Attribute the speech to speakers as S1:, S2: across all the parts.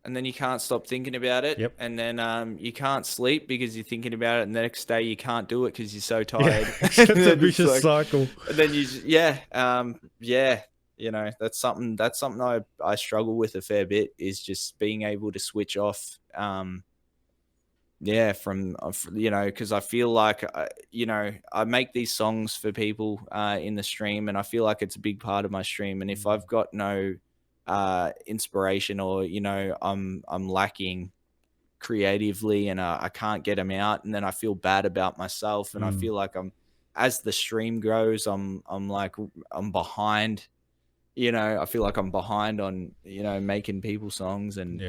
S1: and then you can't stop thinking about it.
S2: Yep.
S1: And then you can't sleep because you're thinking about it, and the next day you can't do it because you're so
S2: Yeah,
S1: tired.
S2: it's a vicious cycle.
S1: And then that's something I struggle with a fair bit, is just being able to switch off. Because I feel like, I make these songs for people in the stream, and I feel like it's a big part of my stream. And if I've got no inspiration, or, I'm lacking creatively, and I can't get them out, and then I feel bad about myself, and I feel like as the stream grows, I'm behind. I feel like I'm behind on, making people songs, and,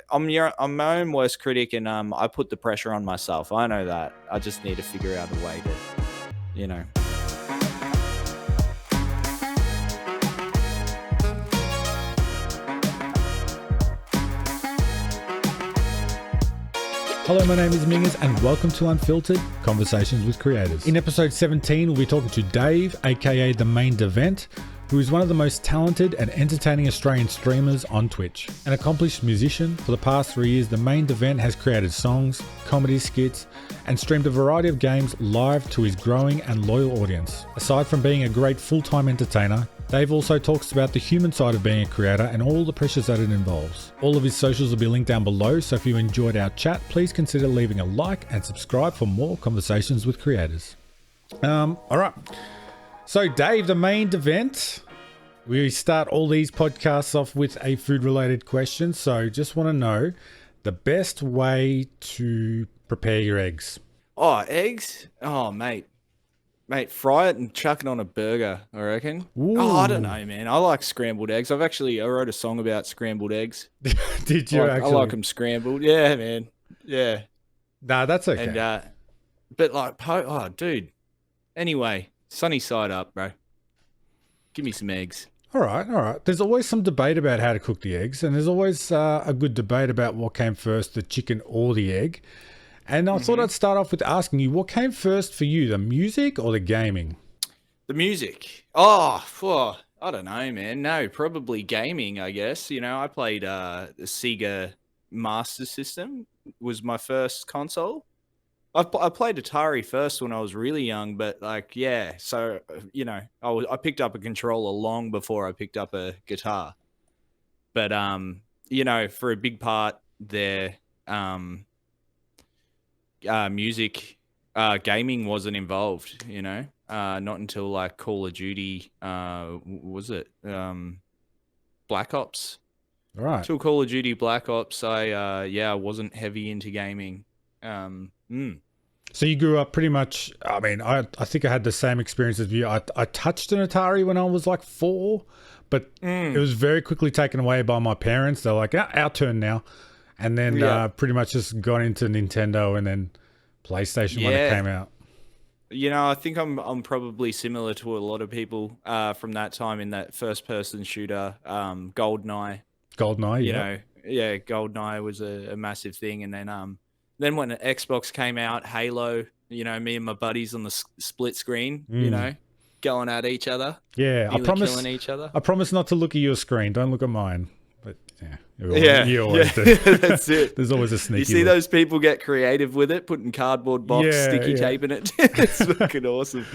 S1: I'm my own worst critic, and I put the pressure on myself. I know that. I just need to figure out a way to,
S2: Hello, my name is Mingers, and welcome to Unfiltered Conversations with Creators. In episode 17, we'll be talking to Dave, aka TheMainDevent, who is one of the most talented and entertaining Australian streamers on Twitch. An accomplished musician, for the past 3 years, TheMainDevent has created songs, comedy skits, and streamed a variety of games live to his growing and loyal audience. Aside from being a great full-time entertainer, Dave also talks about the human side of being a creator and all the pressures that it involves. All of his socials will be linked down below, so if you enjoyed our chat, please consider leaving a like and subscribe for more conversations with creators. All right. So Dave, TheMainDevent, we start all these podcasts off with a food-related question. So just want to know the best way to prepare your eggs.
S1: Oh, eggs? Oh, mate, fry it and chuck it on a burger, I reckon.
S2: Ooh.
S1: Oh, I don't know, man. I like scrambled eggs. I wrote a song about scrambled eggs.
S2: Did you
S1: I like them scrambled. Yeah, man. Yeah.
S2: Nah, that's okay.
S1: And, but like, dude. Anyway, sunny side up, bro. Give me some eggs.
S2: All right. There's always some debate about how to cook the eggs, and there's always a good debate about what came first, the chicken or the egg. And I thought I'd start off with asking you, what came first for you, the music or the gaming?
S1: The music. I don't know, man. No, probably gaming, I guess. I played the Sega Master System was my first console. I played Atari first when I was really young, but so, I picked up a controller long before I picked up a guitar. But, for a big part there, music, gaming wasn't involved, not until like Call of Duty, was it Black Ops?
S2: Right.
S1: Till Call of Duty Black Ops, I wasn't heavy into gaming.
S2: So you grew up pretty much, I mean, I think I had the same experience as you. I touched an Atari when I was like 4, but it was very quickly taken away by my parents. They're like, our turn now. And then pretty much just got into Nintendo and then PlayStation when it came out.
S1: I think I'm probably similar to a lot of people from that time in that first-person shooter, GoldenEye.
S2: GoldenEye,
S1: GoldenEye was a massive thing. And then when the Xbox came out, Halo, me and my buddies on the split screen, going at each other.
S2: Yeah,
S1: killing each other.
S2: I promise not to look at your screen. Don't look at mine. But you always do.
S1: That's it.
S2: There's always a sneaky
S1: You see those people get creative with it, putting cardboard box, sticky taping it. It's fucking awesome.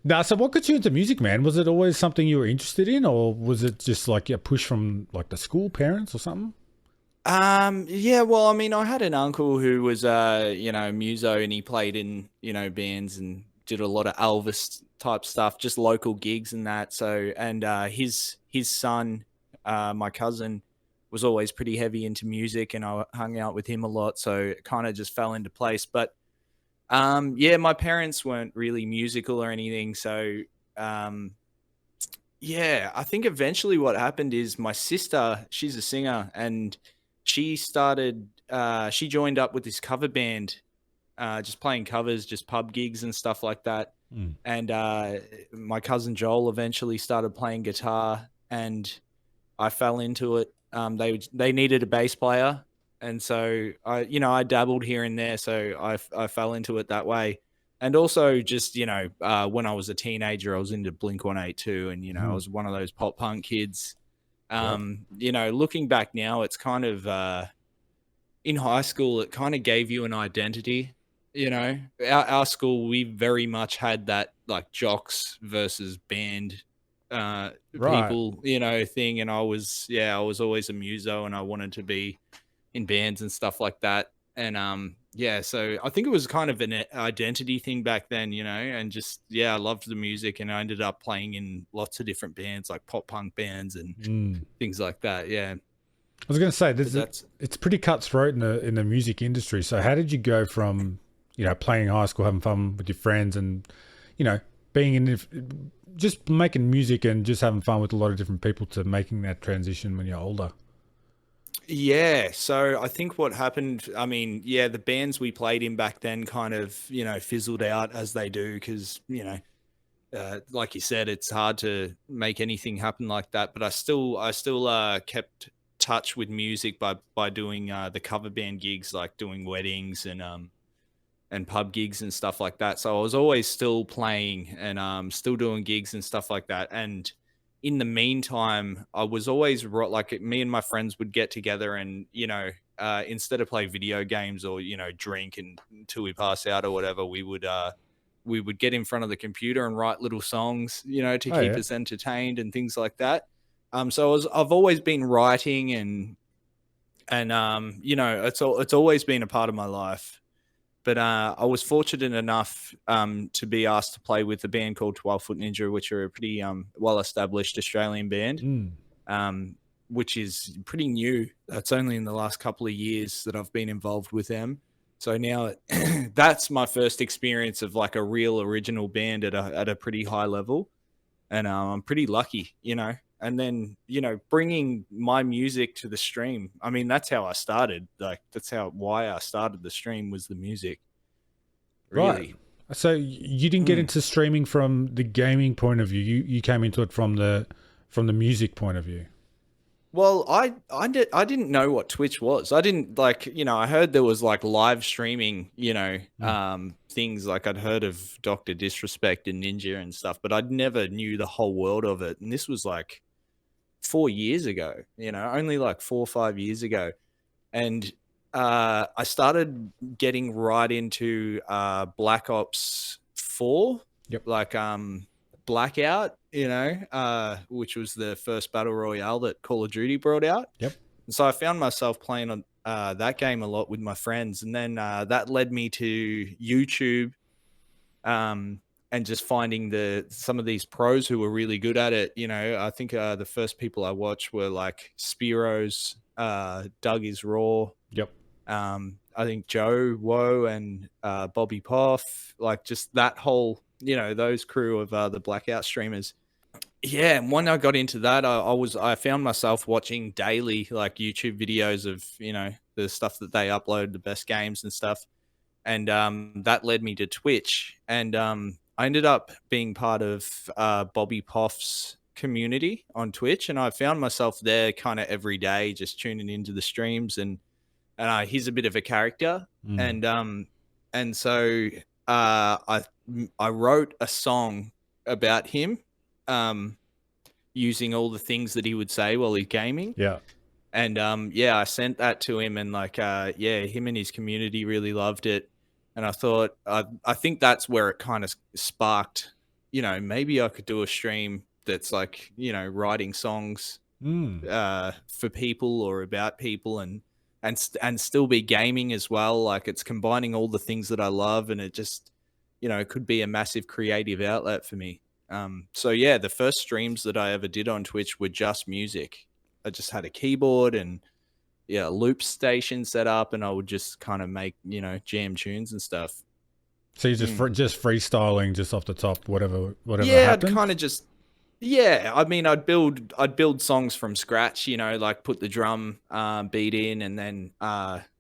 S2: Now, so what got you into music, man? Was it always something you were interested in, or was it just like a push from like the school, parents or something?
S1: Well, I mean, I had an uncle who was, muso, and he played in, bands and did a lot of Elvis type stuff, just local gigs and that. So, and his son, my cousin, was always pretty heavy into music, and I hung out with him a lot. So it kind of just fell into place. But, my parents weren't really musical or anything. So, I think eventually what happened is my sister, she's a singer, and she joined up with this cover band, just playing covers, just pub gigs and stuff like that. And my cousin Joel eventually started playing guitar, and I fell into it. They needed a bass player, and so I dabbled here and there, so I fell into it that way. And also just, when I was a teenager, I was into Blink-182, and I was one of those pop punk kids. You know, looking back now, it's kind of in high school, it kind of gave you an identity. You know, our school, we very much had that like jocks versus band
S2: Right.
S1: people, you know, thing. And I was always a muso, and I wanted to be in bands and stuff like that. And yeah, so I think it was kind of an identity thing back then, you know, and just I loved the music, and I ended up playing in lots of different bands, like pop punk bands and things like that. Yeah.
S2: I was going to say it's pretty cutthroat in the music industry. So how did you go from, you know, playing in high school, having fun with your friends, and, you know, being in just making music and just having fun with a lot of different people, to making that transition when you're older?
S1: Yeah, so I think what happened, I mean, the bands we played in back then kind of, you know, fizzled out as they do, because, you know, like you said, it's hard to make anything happen like that. But I still kept touch with music by doing the cover band gigs, like doing weddings and pub gigs and stuff like that. So I was always still playing and still doing gigs and stuff like that. And in the meantime, I was always like, me and my friends would get together and, you know, instead of play video games or, you know, drink until we pass out or whatever, we would get in front of the computer and write little songs, you know, to keep us entertained and things like that. So I've always been writing and you know, it's always been a part of my life. But I was fortunate enough to be asked to play with a band called 12 Foot Ninja, which are a pretty well-established Australian band, which is pretty new. It's only in the last couple of years that I've been involved with them. So now that's my first experience of like a real original band at a pretty high level. And I'm pretty lucky, you know. And then, you know, bringing my music to the stream. I mean, that's how I started. Like, that's why I started the stream, was the music. Really.
S2: Right. So you didn't get into streaming from the gaming point of view. You came into it from the music point of view.
S1: Well, I didn't know what Twitch was. I didn't, like, you know, I heard there was like live streaming, you know, things, like I'd heard of Dr. Disrespect and Ninja and stuff, but I never knew the whole world of it. And this was like 4 years ago, you know, only like 4 or 5 years ago. And I started getting right into Black Ops 4, like Blackout, you know, which was the first battle royale that Call of Duty brought out.
S2: Yep.
S1: And so I found myself playing on that game a lot with my friends. And then that led me to YouTube and just finding some of these pros who were really good at it. You know, I think the first people I watched were like Spiro's, DougisRaw.
S2: Yep.
S1: I think JoeWo and Bobbypoff, like just that whole, you know, those crew of the Blackout streamers. Yeah, and when I got into that, I found myself watching daily like YouTube videos of, you know, the stuff that they upload, the best games and stuff. And that led me to Twitch. And I ended up being part of Bobbypoff's community on Twitch, and I found myself there kind of every day, just tuning into the streams. And he's a bit of a character, and so I wrote a song about him, using all the things that he would say while he's gaming.
S2: Yeah.
S1: And I sent that to him, and like him and his community really loved it. And I thought, I think that's where it kind of sparked, you know, maybe I could do a stream that's like, you know, writing songs for people or about people, and still be gaming as well. Like, it's combining all the things that I love, and it just, you know, it could be a massive creative outlet for me. So yeah, the first streams that I ever did on Twitch were just music. I just had a keyboard and a loop station set up, and I would just kind of make, you know, jam tunes and stuff.
S2: So you're just freestyling just off the top, whatever
S1: yeah,
S2: happened?
S1: I'd kind of just, I mean, I'd build songs from scratch, you know, like put the drum beat in, and then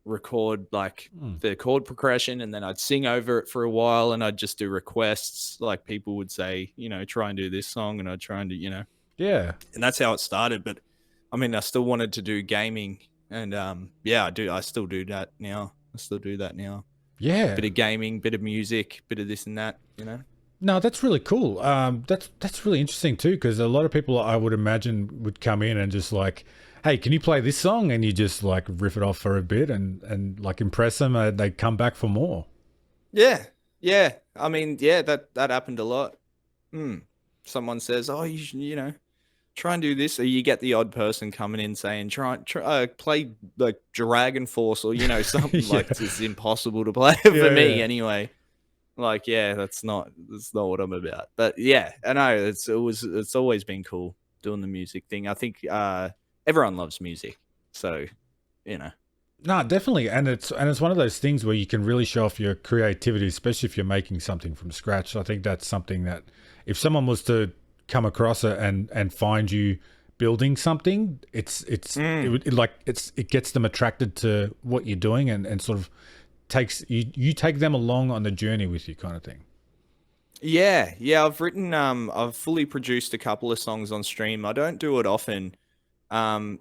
S1: record like the chord progression, and then I'd sing over it for a while, and I'd just do requests. Like, people would say, you know, try and do this song, and I'd try and do, you know.
S2: Yeah.
S1: And that's how it started. But I mean, I still wanted to do gaming, and I still do that now. Yeah.
S2: Bit
S1: Bit of gaming, bit of music, bit of this and that, you know.
S2: No, that's really cool. That's really interesting too, because a lot of people I would imagine would come in and just like, hey, can you play this song? And you just like riff it off for a bit and like impress them. They come back for more.
S1: Yeah. Yeah. I mean, yeah, that happened a lot. Someone says, oh, you know, try and do this. Or you get the odd person coming in saying, try play like Dragon Force or, you know, something like it's impossible to play for me anyway. Like, yeah, that's not what I'm about. But yeah, I know it's always been cool doing the music thing. I think everyone loves music, so you know.
S2: No, definitely, and it's one of those things where you can really show off your creativity, especially if you're making something from scratch. I think that's something that if someone was to come across it and find you building something, it gets them attracted to what you're doing and sort of takes you take them along on the journey with you, kind of thing.
S1: Yeah, I've fully produced a couple of songs on stream. I don't do it often. So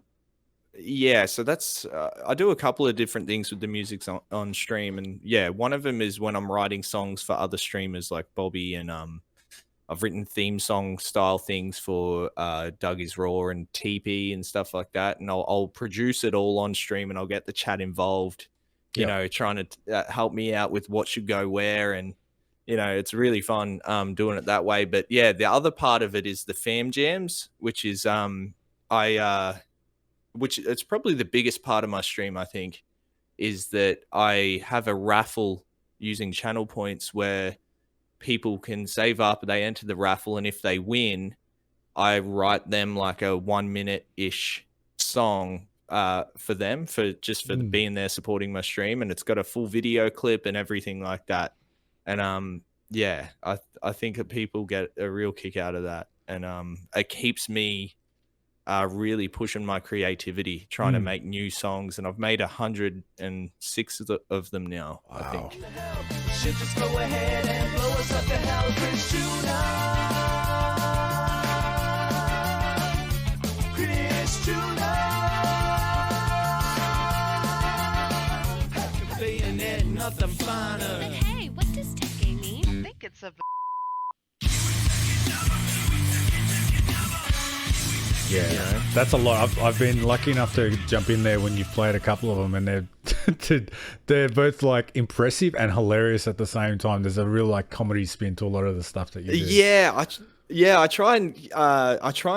S1: that's I do a couple of different things with the music on stream, and yeah, one of them is when I'm writing songs for other streamers like Bobby, and I've written theme song style things for DougisRaw and Teep and stuff like that, and I'll produce it all on stream, and I'll get the chat involved. You know, trying to help me out with what should go where. And, you know, it's really fun doing it that way. But yeah, the other part of it is the fam jams, which is which it's probably the biggest part of my stream, I think, is that I have a raffle using channel points where people can save up, they enter the raffle, and if they win, I write them like a 1 minute-ish song for them for being there supporting my stream, and it's got a full video clip and everything like that. And I think that people get a real kick out of that, and it keeps me really pushing my creativity, trying to make new songs, and I've made 106 of them now. Wow. I think. Should just go ahead and blow us up to hell, nothing finer.
S3: But hey, what does taking mean? I think it's a...
S2: Yeah, that's a lot. I've been lucky enough to jump in there when you've played a couple of them, and they're both like impressive and hilarious at the same time. There's a real like comedy spin to a lot of the stuff that you do.
S1: I try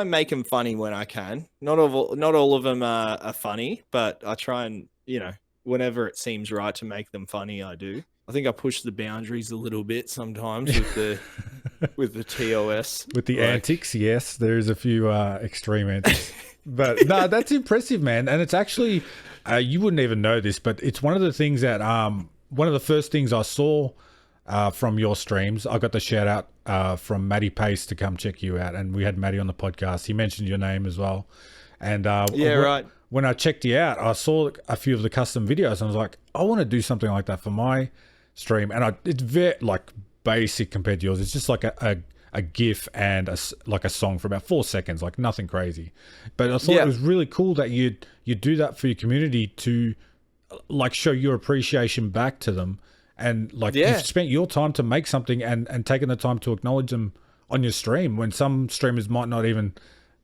S1: and make them funny when I can. Not all of them are funny, but I try and, you know, whenever it seems right to make them funny, I do. I think I push the boundaries a little bit sometimes with the with the TOS.
S2: With the antics, yes, there's a few extreme antics. But no, that's impressive, man. And it's actually, you wouldn't even know this, but it's one of the things that, one of the first things I saw from your streams. I got the shout out from Matty Pace to come check you out. And we had Matty on the podcast. He mentioned your name as well. And right. When I checked you out, I saw a few of the custom videos and I was like, I want to do something like that for my stream. And it's very like basic compared to yours. It's just like a GIF and like a song for about 4 seconds, like nothing crazy. But I thought it was really cool that you do that for your community to like show your appreciation back to them. And like you've spent your time to make something and taken the time to acknowledge them on your stream when some streamers might not even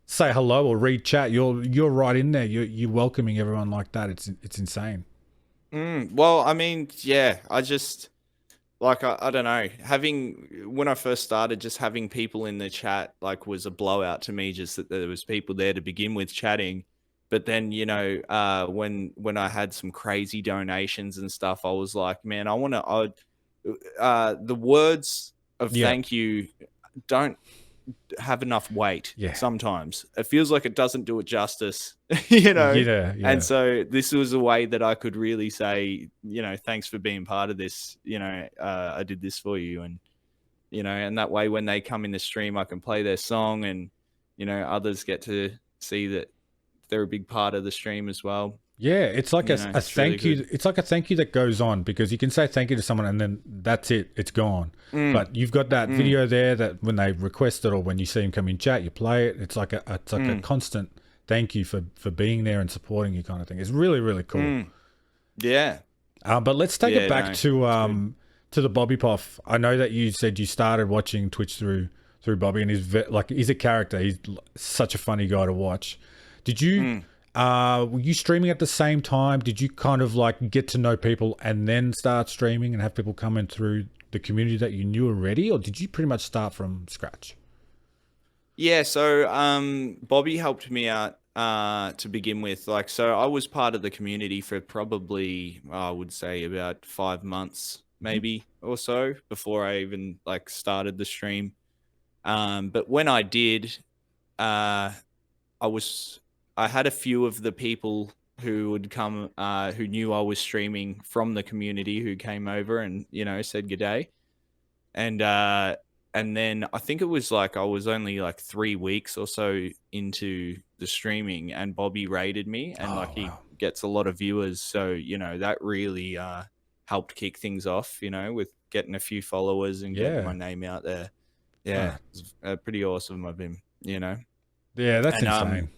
S2: say hello or read chat. You're right in there. You're welcoming everyone like that. It's insane.
S1: Well, I mean, yeah, I just like, I don't know, when I first started, just having people in the chat like was a blowout to me, just that there was people there to begin with chatting. But then, you know, when I had some crazy donations and stuff, I was like, man, the words of thank you don't have enough weight sometimes. It feels like it doesn't do it justice, you know? Yeah. And so this was a way that I could really say, you know, thanks for being part of this. You know, I did this for you. And, you know, and that way when they come in the stream, I can play their song and, you know, others get to see that they're a big part of the stream as well.
S2: Yeah, it's like a thank you. It's like a thank you that goes on, because you can say thank you to someone and then that's it. It's gone. But you've got that video there that when they request it or when you see them come in chat, you play it. It's like a constant thank you for being there and supporting you kind of thing. It's really, really cool.
S1: Yeah.
S2: But let's take it back to to the Bobbypoff, I know that you said you started watching Twitch through Bobby, and he's a character. He's such a funny guy to watch. Did you were you streaming at the same time? Did you kind of like get to know people and then start streaming and have people come in through the community that you knew already, or did you pretty much start from scratch?
S1: Yeah, so Bobby helped me out to begin with. Like, so I was part of the community for probably, I would say, about 5 months, maybe or so, before I even like started the stream. But when I did, I had a few of the people who would come, who knew I was streaming from the community, who came over and said good day, and then I think it was like I was only like 3 weeks or so into the streaming, and Bobby raided me, and he gets a lot of viewers, so that really helped kick things off, with getting a few followers and getting my name out there. Yeah, it's pretty awesome of him,
S2: Yeah, that's insane.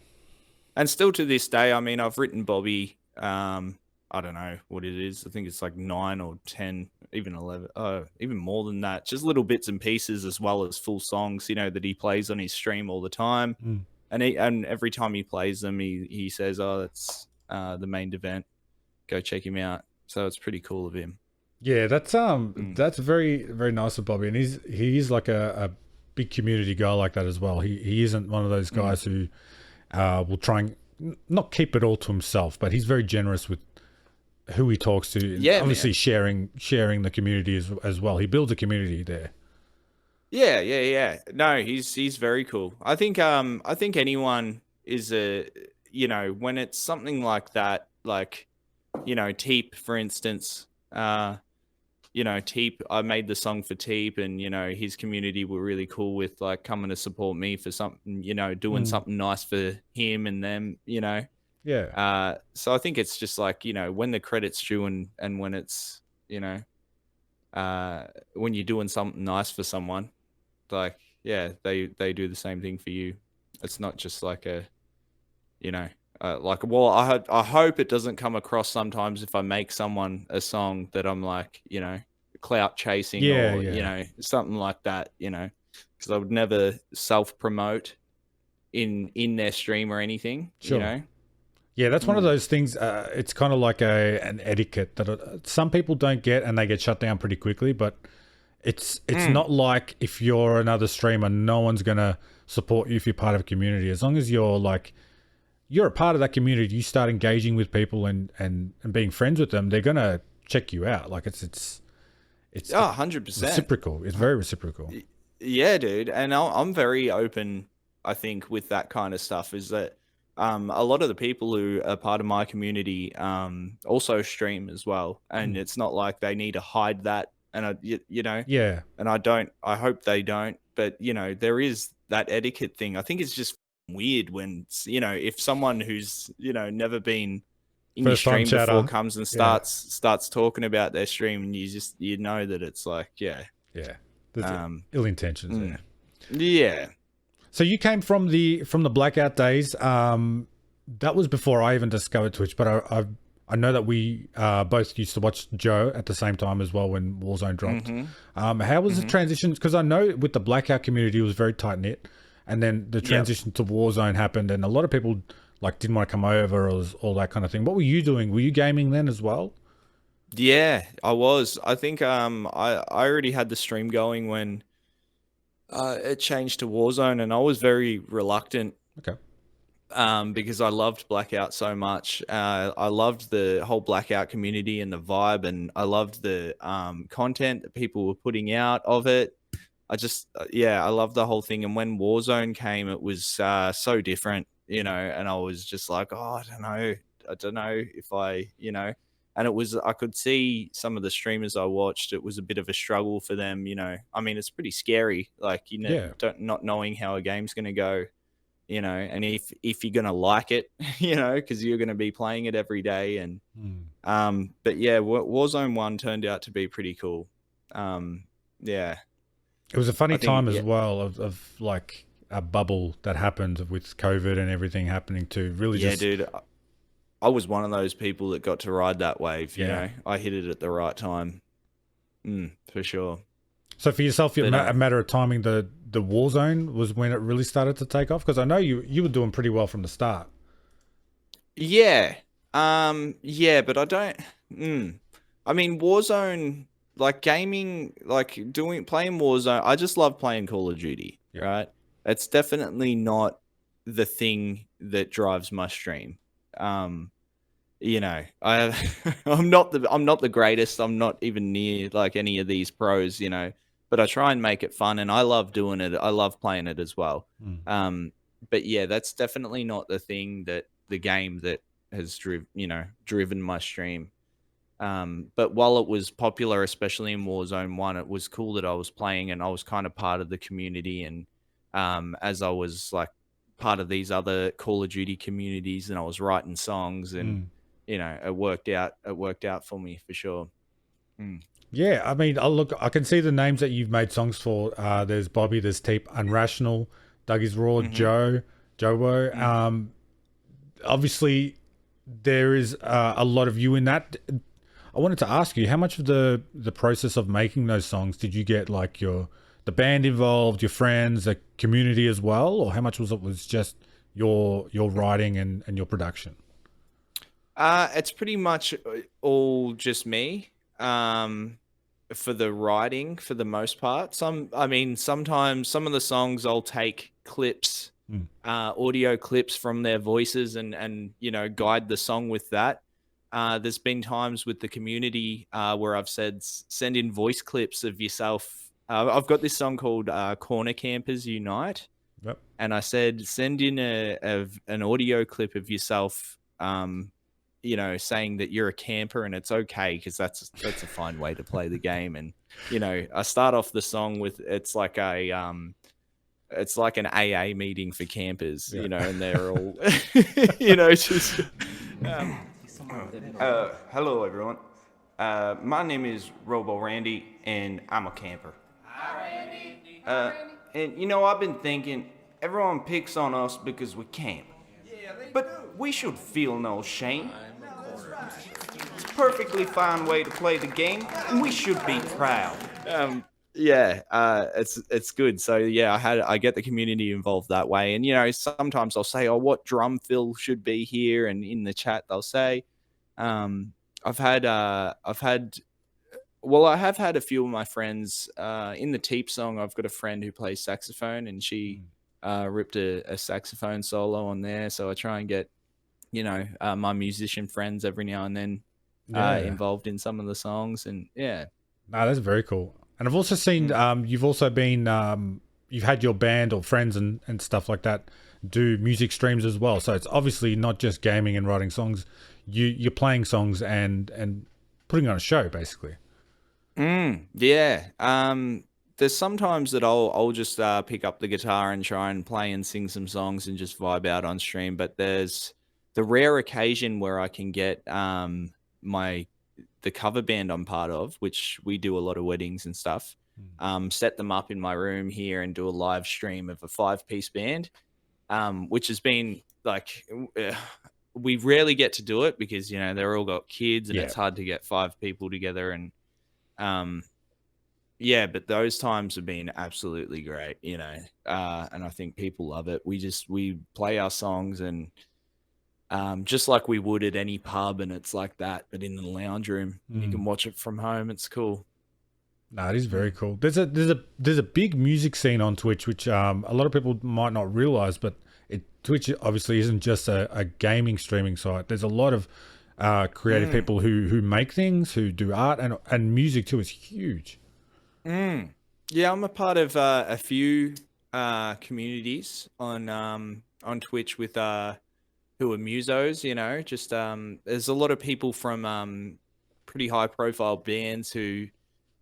S1: And still to this day, I mean, I've written Bobby, I don't know what it is. I think it's like 9 or 10, even 11, even more than that. Just little bits and pieces, as well as full songs, that he plays on his stream all the time. And every time he plays them, he says, "Oh, that's TheMainDevent. Go check him out." So it's pretty cool of him.
S2: Yeah, that's very, very nice of Bobby, and he's like a big community guy like that as well. He isn't one of those guys who will try and not keep it all to himself, but he's very generous with who he talks to.
S1: Yeah,
S2: obviously sharing the community as well. He builds a community there.
S1: Yeah. No, he's very cool. I think anyone is when it's something like that, like Teep, for instance. Teep, I made the song for Teep, and his community were really cool with like coming to support me for something, doing something nice for him and them,
S2: Yeah.
S1: So I think it's just like, when the credit's due, and when it's, when you're doing something nice for someone, like, yeah, they do the same thing for you. It's not just like a, I hope it doesn't come across sometimes if I make someone a song that I'm like, clout chasing, or something like that, because I would never self-promote in their stream or anything.
S2: Sure. Yeah, that's one of those things. It's kind of like an etiquette that some people don't get, and they get shut down pretty quickly. But it's not like if you're another streamer, no one's gonna support you if you're part of a community. As long as you're a part of that community, you start engaging with people and being friends with them, they're gonna check you out. Like it's
S1: 100%
S2: reciprocal. It's very reciprocal.
S1: Yeah, dude. And I'm very open, I think, with that kind of stuff, is that a lot of the people who are part of my community also stream as well, and it's not like they need to hide that. And
S2: yeah.
S1: And I hope they don't. But there is that etiquette thing. I think it's just weird when if someone who's never been in your stream before comes and starts talking about their stream, and you know that it's like
S2: there's ill intentions there.
S1: Yeah.
S2: So you came from the Blackout days. That was before I even discovered Twitch, but I know that we both used to watch Joe at the same time as well when Warzone dropped. How was the transition? Because I know with the Blackout community, it was very tight knit, and then the transition to Warzone happened, and a lot of people didn't want to come over, or all that kind of thing. What were you doing? Were you gaming then as well?
S1: Yeah, I was. I think I already had the stream going when it changed to Warzone, and I was very reluctant.
S2: Okay.
S1: Because I loved Blackout so much. I loved the whole Blackout community and the vibe, and I loved the content that people were putting out of it. I loved the whole thing. And when Warzone came, it was so different, and I was just like, I don't know if and it was, I could see some of the streamers I watched, it was a bit of a struggle for them, I mean, it's pretty scary, like, not knowing how a game's going to go, and if you're going to like it, because you're going to be playing it every day. And, but yeah, Warzone 1 turned out to be pretty cool. Yeah.
S2: It was a funny time as well of like a bubble that happened with COVID and everything happening too. Really,
S1: dude. I was one of those people that got to ride that wave. I hit it at the right time. For sure.
S2: So for yourself,
S1: But,
S2: a matter of timing, the Warzone was when it really started to take off? Because I know you were doing pretty well from the start.
S1: Yeah. Yeah, but I don't. I mean, Warzone, like gaming, like playing Warzone. I just love playing Call of Duty.
S2: Yeah.
S1: Right. It's definitely not the thing that drives my stream. You know, I'm not the greatest. I'm not even near like any of these pros. You know, but I try and make it fun, and I love doing it. I love playing it as well. But yeah, that's definitely not the game that has driven my stream. But while it was popular, especially in Warzone 1, it was cool that I was playing and I was kind of part of the community. And as I was like part of these other Call of Duty communities, and I was writing songs, and it worked out. It worked out for me for sure.
S2: Yeah, I mean, I can see the names that you've made songs for. There's Bobby, there's Teep, UnrationaL, DougisRaw, JoeWo. Obviously, there is a lot of you in that. I wanted to ask you, how much of the process of making those songs did you get, like the band involved, your friends, the community as well, or how much was just your writing and your production?
S1: It's pretty much all just me. For the writing, for the most part. Sometimes some of the songs I'll take clips, audio clips from their voices, and guide the song with that. There's been times with the community where I've said send in voice clips of yourself. I've got this song called Corner Campers Unite.
S2: Yep.
S1: And I said send in an audio clip of yourself saying that you're a camper and it's okay, because that's a fine way to play the game. And I start off the song with it's like an AA meeting for campers, and they're all just hello everyone, my name is Robo Randy and I'm a camper. Hi Randy. And I've been thinking, everyone picks on us because we camp, but we should feel no shame. It's a perfectly fine way to play the game, and we should be proud. It's good. So yeah, I get the community involved that way, and sometimes I'll say, oh, what drum fill should be here, and in the chat they'll say, I have had a few of my friends in the Teep song. I've got a friend who plays saxophone, and she ripped a saxophone solo on there. So I try and get my musician friends every now and then involved in some of the songs, and
S2: that's very cool. And I've also seen you've also been you've had your band or friends and stuff like that do music streams as well. So it's obviously not just gaming and writing songs. You're playing songs and putting on a show, basically.
S1: There's sometimes that I'll just pick up the guitar and try and play and sing some songs and just vibe out on stream. But there's the rare occasion where I can get the cover band I'm part of, which we do a lot of weddings and stuff, set them up in my room here and do a live stream of a 5-piece band, which has been like, we rarely get to do it because, they're all got kids and it's hard to get 5 people together. And but those times have been absolutely great, and I think people love it. We play our songs and just like we would at any pub, and it's like that, but in the lounge room. You can watch it from home. It's cool.
S2: No, it is very cool. There's a big music scene on Twitch, which a lot of people might not realize, but Twitch obviously isn't just a gaming streaming site. There's a lot of creative people who make things, who do art, and music too is huge.
S1: Yeah, I'm a part of a few communities on Twitch with who are musos, just there's a lot of people from pretty high profile bands who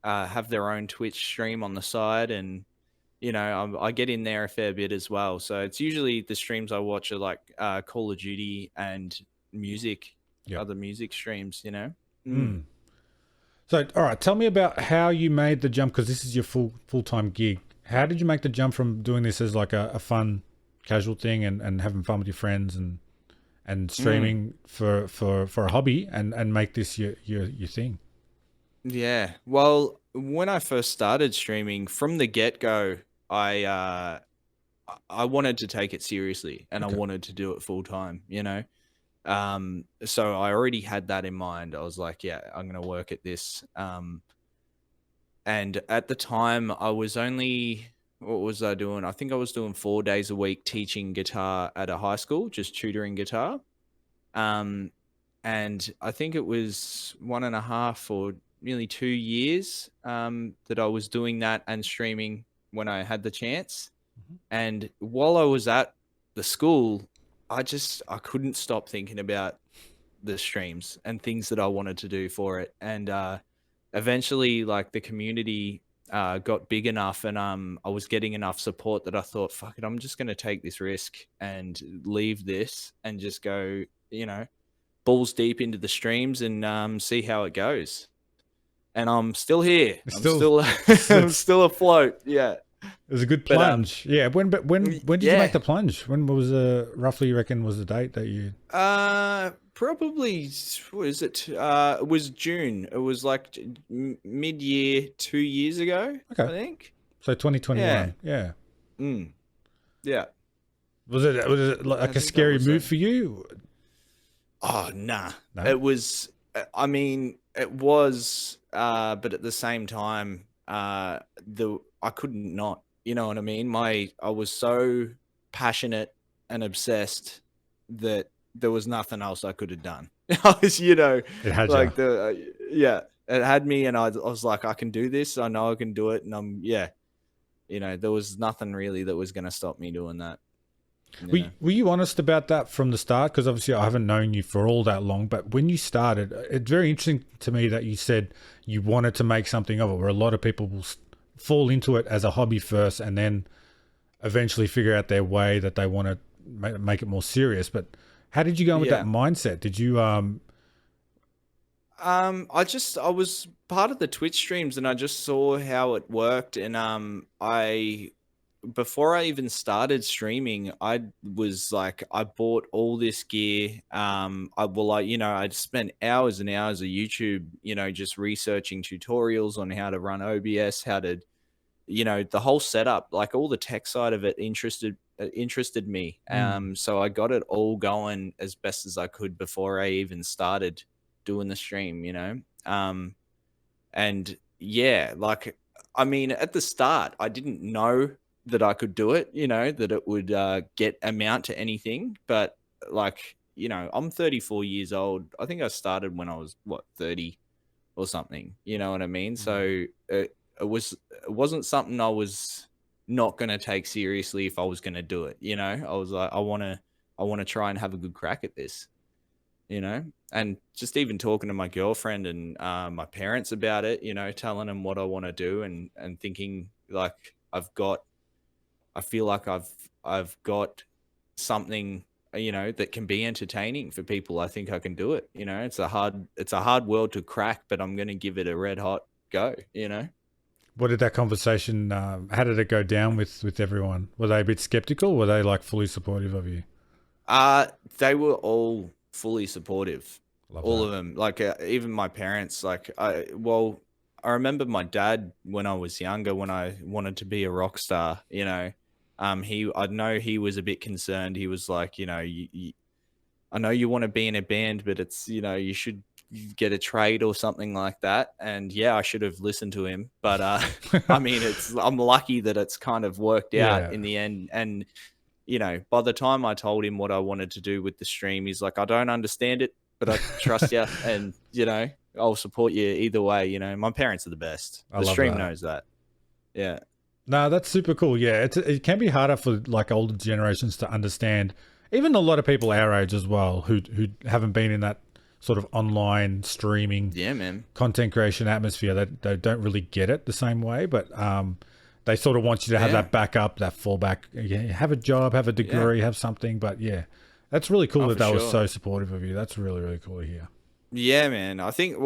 S1: have their own Twitch stream on the side, and I get in there a fair bit as well. So it's usually the streams I watch are like Call of Duty and music, other music streams,
S2: So, all right, tell me about how you made the jump, because this is your full-time gig. How did you make the jump from doing this as like a fun, casual thing and having fun with your friends and streaming for a hobby and make this your thing?
S1: Yeah, well, when I first started streaming from the get-go, I wanted to take it seriously and I
S2: Okay.
S1: wanted to do it full time, you know? So I already had that in mind. I was like, yeah, I'm going to work at this. And at the time I was only, what was I doing? I think I was doing 4 days a week teaching guitar at a high school, just tutoring guitar. And I think it was 1.5 or nearly 2 years that I was doing that and streaming when I had the chance. And while I was at the school, I couldn't stop thinking about the streams and things that I wanted to do for it. And eventually, like, the community got big enough, and I was getting enough support that I thought, fuck it, I'm just going to take this risk and leave this and just go, balls deep into the streams and see how it goes. And I'm still here. I'm still afloat. Yeah.
S2: It was a good plunge. Yeah. When did you make the plunge? When was roughly you reckon was the date that you?
S1: Probably, what is it? It was June. It was like mid-year 2 years ago. Okay. I think.
S2: So 2021. Yeah.
S1: Yeah.
S2: Was it like a scary move for you?
S1: Oh, nah. No? It was. I mean, it was. But at the same time, I couldn't not. You know what I mean? I was so passionate and obsessed that there was nothing else I could have done. I was,
S2: it had
S1: like it had me, and I was like, I can do this. I know I can do it, and there was nothing really that was going to stop me doing that.
S2: Were you honest about that from the start? Because obviously I haven't known you for all that long, but when you started, it's very interesting to me that you said you wanted to make something of it, where a lot of people will fall into it as a hobby first and then eventually figure out their way that they want to make it more serious. But how did you go with that mindset? Did you I was part of the Twitch streams and I just saw how it worked, and before I even started streaming, I was like, I bought all this gear. I'd spent hours and hours of YouTube, just researching tutorials on how to run OBS, how to, the whole setup, like all the tech side of it interested me. So I got it all going as best as I could before I even started doing the stream, and yeah, like, I mean, at the start, I didn't know that I could do it, that it would amount to anything. But like, I'm 34 years old. I think I started when I was 30 or something, you know what I mean? So it wasn't something I was not going to take seriously if I was going to do it. I was like, I want to try and have a good crack at this, and just even talking to my girlfriend and my parents about it, telling them what I want to do and thinking like I feel like I've got something, that can be entertaining for people. I think I can do it. It's a hard world to crack, but I'm going to give it a red hot go, What did that conversation, how did it go down with everyone? Were they a bit skeptical? Or were they like fully supportive of you?
S1: They were all fully supportive. All of them. Like even my parents, like I remember my dad when I was younger, when I wanted to be a rock star, I know he was a bit concerned. He was like, I know you want to be in a band, but it's, you should get a trade or something like that. And yeah, I should have listened to him, but I mean, I'm lucky that it's kind of worked out in the end. And by the time I told him what I wanted to do with the stream, he's like, I don't understand it, but I trust you, and I'll support you either way. My parents are the best. The stream knows that. Yeah.
S2: No, that's super cool. Yeah, it can be harder for like older generations to understand. Even a lot of people our age as well who haven't been in that sort of online streaming, content creation atmosphere. They don't really get it the same way, but they sort of want you to have that backup, that fallback. Have a job, have a degree, have something. But yeah, that's really cool that was so supportive of you. That's really, really cool to hear.
S1: Yeah, man. I think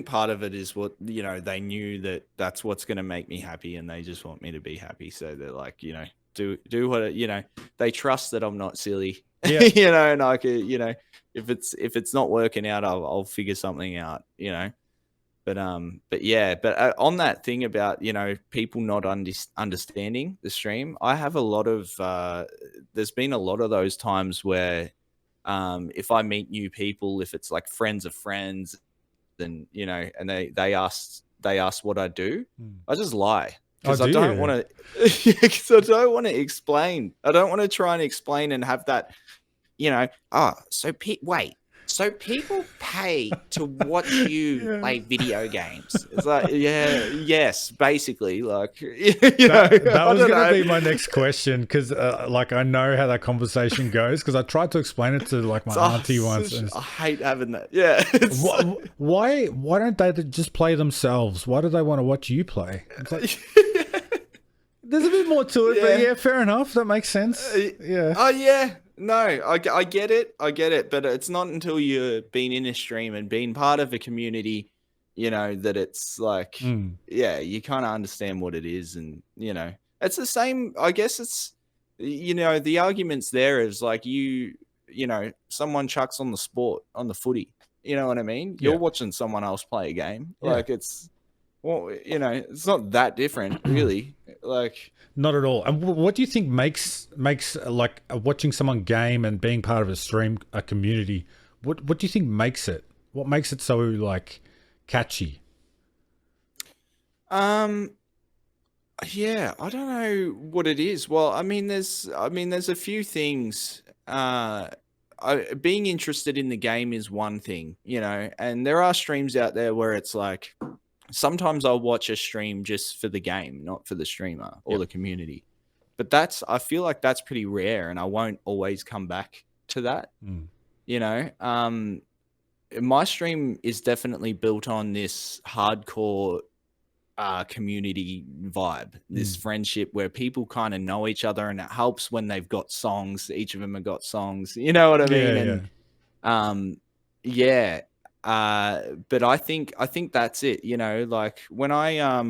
S1: part of it is what, they knew that that's what's going to make me happy, and they just want me to be happy. So they're like, do what, they trust that I'm not silly, and I could, if it's not working out, I'll figure something out, But yeah, but on that thing about, you know, people not understanding the stream, I have a lot of there's been a lot of those times where if I meet new people, if it's like friends of friends, and you know, and they ask what I do, I just lie because I don't want to because I don't want to explain. I don't want to try and explain and have that, you know, wait. So people pay to watch you play video games. It's like, yes, basically, like, you know,
S2: that was going to be my next question, because like I know how that conversation goes, because I tried to explain it to like my auntie once.
S1: I hate having that. Yeah.
S2: Why don't they just play themselves? Why do they want to watch you play? It's like, there's a bit more to it, but yeah, fair enough. That makes sense. Yeah.
S1: Oh yeah. No, I get it. I get it. But it's not until you've been in a stream and been part of a community, you know, that it's like, yeah, you kind of understand what it is. And, you know, it's the same. I guess it's, you know, the arguments there is like you know, someone chucks on the sport, on the footy. You know what I mean? You're watching someone else play a game. Yeah. Like it's, well, you know, it's not that different, really. Like,
S2: not at all. And what do you think makes like watching someone game and being part of a stream, a community? What do you think makes it? What makes it so like catchy?
S1: Yeah, I don't know what it is. Well, I mean, there's a few things. Being interested in the game is one thing, you know, and there are streams out there where it's like, sometimes I'll watch a stream just for the game, not for the streamer or the community. But I feel like that's pretty rare, and I won't always come back to that. You know, my stream is definitely built on this hardcore community vibe, this friendship where people kind of know each other, and it helps when they've got songs. Each of them have got songs. You know what I mean? And but I think that's it, you know, like when I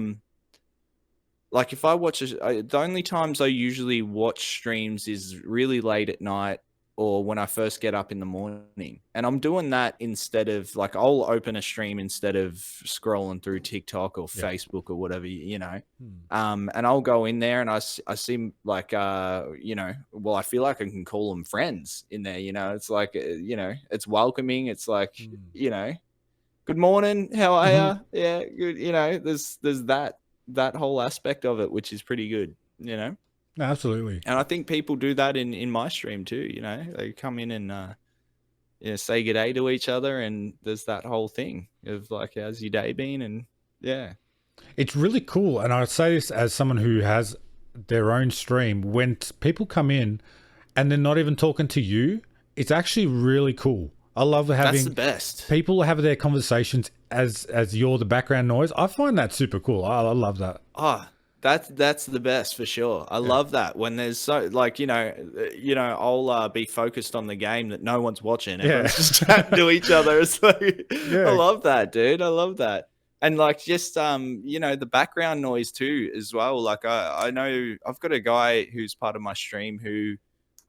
S1: like if I watch the only times I usually watch streams is really late at night or when I first get up in the morning. And I'm doing that instead of like, I'll open a stream instead of scrolling through TikTok or Facebook or whatever, you know. And I'll go in there and I see like, you know, well, I feel like I can call them friends in there, you know. It's like, you know, it's welcoming. It's like, you know, good morning, how are ya? Yeah, good. You know, there's that whole aspect of it, which is pretty good, you know.
S2: Absolutely.
S1: And I think people do that in my stream too, you know. They come in and you know, say good day to each other, and there's that whole thing of like, how's your day been? And yeah,
S2: it's really cool. And I say this as someone who has their own stream. When people come in and they're not even talking to you, it's actually really cool. I love having
S1: that's the best.
S2: People have their conversations as you're the background noise. I find that super cool. I love that.
S1: That's the best for sure. I love that when there's so like, you know, I'll be focused on the game that no one's watching. Everyone's just chatting to each other. It's like, I love that, dude. I love that. And like, just, you know, the background noise too, as well. Like I know I've got a guy who's part of my stream who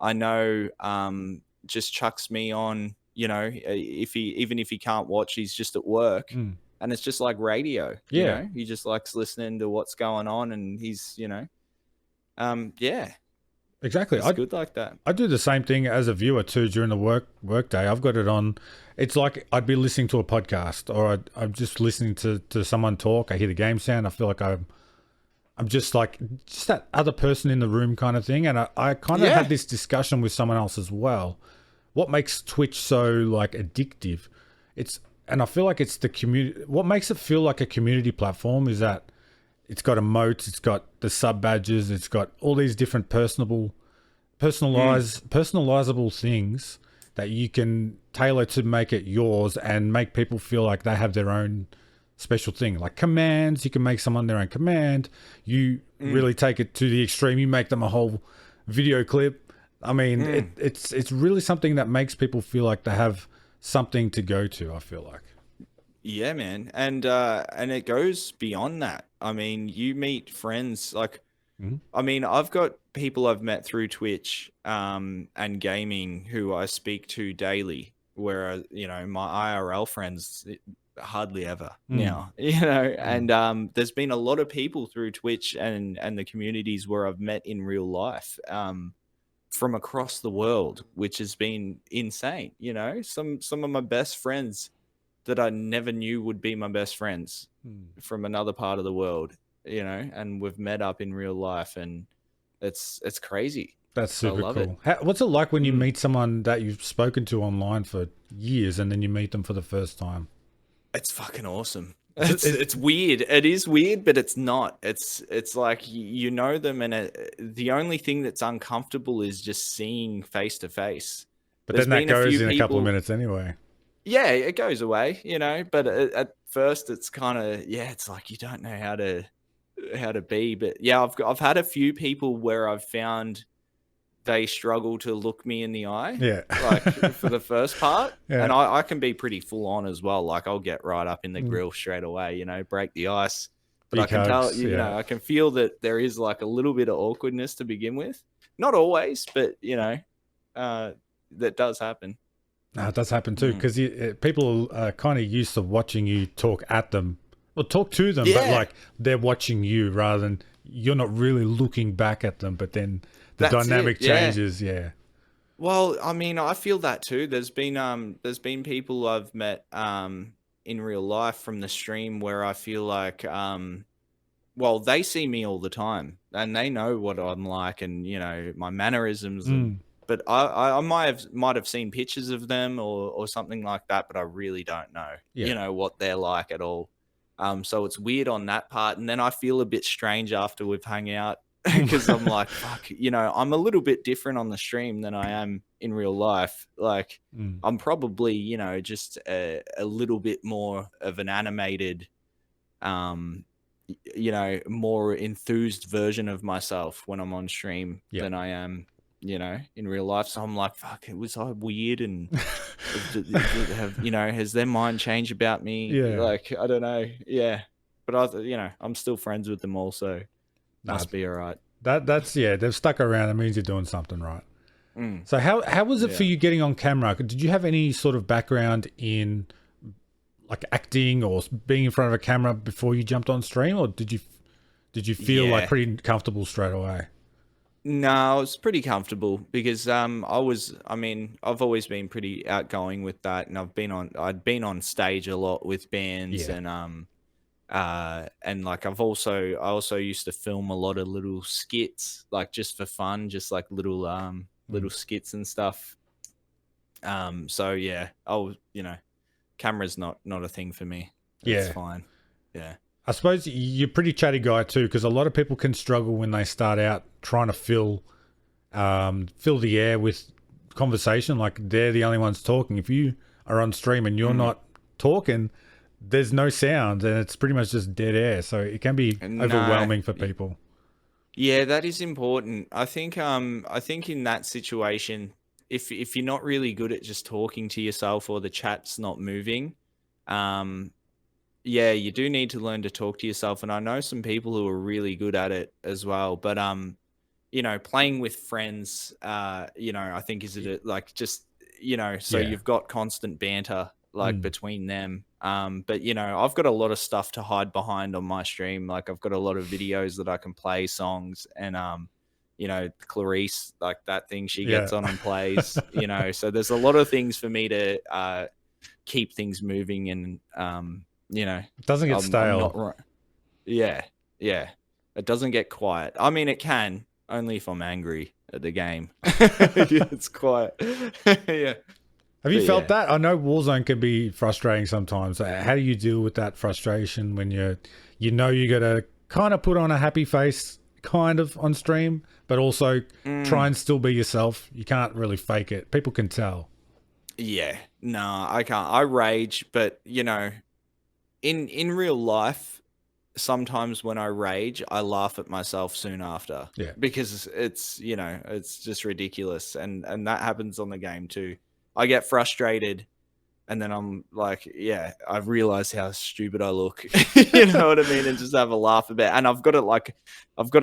S1: I know, just chucks me on, you know, even if he can't watch, he's just at work. And it's just like radio, you know, he just likes listening to what's going on, and he's, you know,
S2: exactly.
S1: It's good like that.
S2: I do the same thing as a viewer too during the work day. I've got it on. It's like I'd be listening to a podcast, or I'm just listening to someone talk. I hear the game sound. I feel like I'm just like that other person in the room kind of thing. And I kind of had this discussion with someone else as well. What makes Twitch so like addictive? And I feel like it's the community. What makes it feel like a community platform is that it's got emotes, it's got the sub badges, it's got all these different personalizable things that you can tailor to make it yours and make people feel like they have their own special thing. Like commands, you can make someone their own command. You really take it to the extreme. You make them a whole video clip. I mean, it's really something that makes people feel like they have something to go to, I feel like.
S1: Yeah, man. And it goes beyond that. I mean, you meet friends like, I mean, I've got people I've met through Twitch and gaming who I speak to daily. where my IRL friends hardly ever
S2: Mm.
S1: now, and there's been a lot of people through Twitch and the communities where I've met in real life from across the world, which has been insane. Some of my best friends that I never knew would be my best friends from another part of the world, and we've met up in real life, and it's crazy.
S2: That's super
S1: love
S2: cool. What's it like when you meet someone that you've spoken to online for years and then you meet them for the first time?
S1: It's fucking awesome. It's weird. It is weird, but it's not. It's like you know them, and the only thing that's uncomfortable is just seeing face to face.
S2: But then that goes in a couple of minutes anyway.
S1: Yeah, it goes away, But at first, it's kind of it's like you don't know how to be. But yeah, I've had a few people where I've found they struggle to look me in the eye, like for the first part, and I can be pretty full on as well. Like I'll get right up in the grill straight away, break the ice. But I can tell, I can feel that there is like a little bit of awkwardness to begin with. Not always, but that does happen.
S2: No, it does happen too, because people are kind of used to watching you talk at them or talk to them, but like they're watching you rather than you're not really looking back at them. But then the dynamic changes. Yeah.
S1: Well, I mean, I feel that too. There's been people I've met in real life from the stream where I feel like well, they see me all the time and they know what I'm like and my mannerisms but I might have seen pictures of them or something like that, but I really don't know what they're like at all. So it's weird on that part, and then I feel a bit strange after we've hung out because I'm like, fuck, I'm a little bit different on the stream than I am in real life. Like I'm probably, just a little bit more of an animated, more enthused version of myself when I'm on stream than I am, in real life. So I'm like, fuck, was I weird? And has their mind changed about me? Like, I don't know. Yeah. But I'm still friends with them all, so must be all right.
S2: That's they've stuck around. It means you're doing something right. So how was it for you getting on camera? Did you have any sort of background in like acting or being in front of a camera before you jumped on stream, or did you feel like pretty comfortable straight away?
S1: No, I was pretty comfortable because I've always been pretty outgoing with that, and I'd been on stage a lot with bands and like I also used to film a lot of little skits, like just for fun, just like little skits and stuff. So yeah, camera's not a thing for me. It's fine. Yeah.
S2: I suppose you're a pretty chatty guy too, because a lot of people can struggle when they start out trying to fill the air with conversation. Like they're the only ones talking. If you are on stream and you're not talking, there's no sound and it's pretty much just dead air. So it can be overwhelming for people.
S1: Yeah, that is important. I think in that situation, if you're not really good at just talking to yourself or the chat's not moving, you do need to learn to talk to yourself. And I know some people who are really good at it as well. But playing with friends, I think is it like just so you've got constant banter like between them. But I've got a lot of stuff to hide behind on my stream. Like I've got a lot of videos that I can play songs, and Clarice, like that thing she gets on and plays, so there's a lot of things for me to keep things moving, and it
S2: doesn't get stale.
S1: Yeah. It doesn't get quiet. I mean, it can, only if I'm angry at the game. It's quiet. Yeah.
S2: Have you felt that? I know Warzone can be frustrating sometimes. How do you deal with that frustration when you got to kind of put on a happy face kind of on stream, but also try and still be yourself? You can't really fake it. People can tell. Yeah.
S1: No, I can't. I rage, but in real life, sometimes when I rage, I laugh at myself soon after.
S2: Yeah.
S1: Because it's just ridiculous, and that happens on the game too. I get frustrated, and then I'm like, I've realized how stupid I look. You know what I mean? And just have a laugh about it. And I've got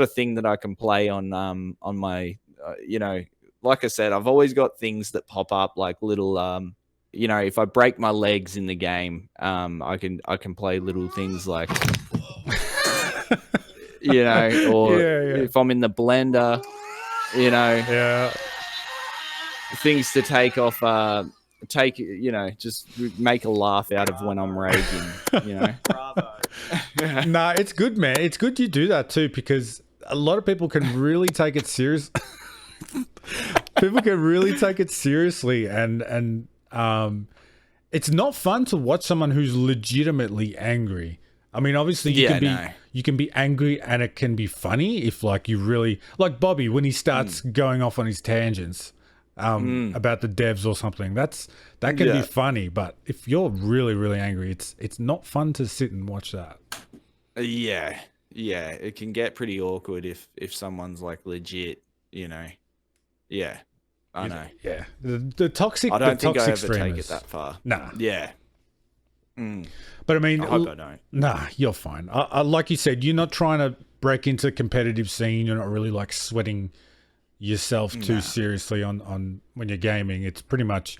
S1: a thing that I can play on my like I said, I've always got things that pop up, like little if I break my legs in the game, I can play little things like, or if I'm in the blender, things to take off, just make a laugh out of when I'm raging,
S4: Bravo.
S2: Nah, it's good, man. It's good you do that too, because a lot of people can really take it serious. People can really take it seriously, and it's not fun to watch someone who's legitimately angry. I mean, obviously you can be angry and it can be funny if like you really like Bobby when he starts going off on his tangents about the devs or something. That can be funny, but if you're really, really angry, it's not fun to sit and watch that.
S1: Yeah, it can get pretty awkward if someone's like legit, Yeah, I know.
S2: Yeah, the toxic.
S1: I don't think I ever
S2: streamers.
S1: take it that far.
S2: Nah.
S1: Yeah.
S2: But I mean,
S1: I hope I don't.
S2: Nah, you're fine. I like you said, you're not trying to break into the competitive scene. You're not really like sweating yourself too seriously on when you're gaming. It's pretty much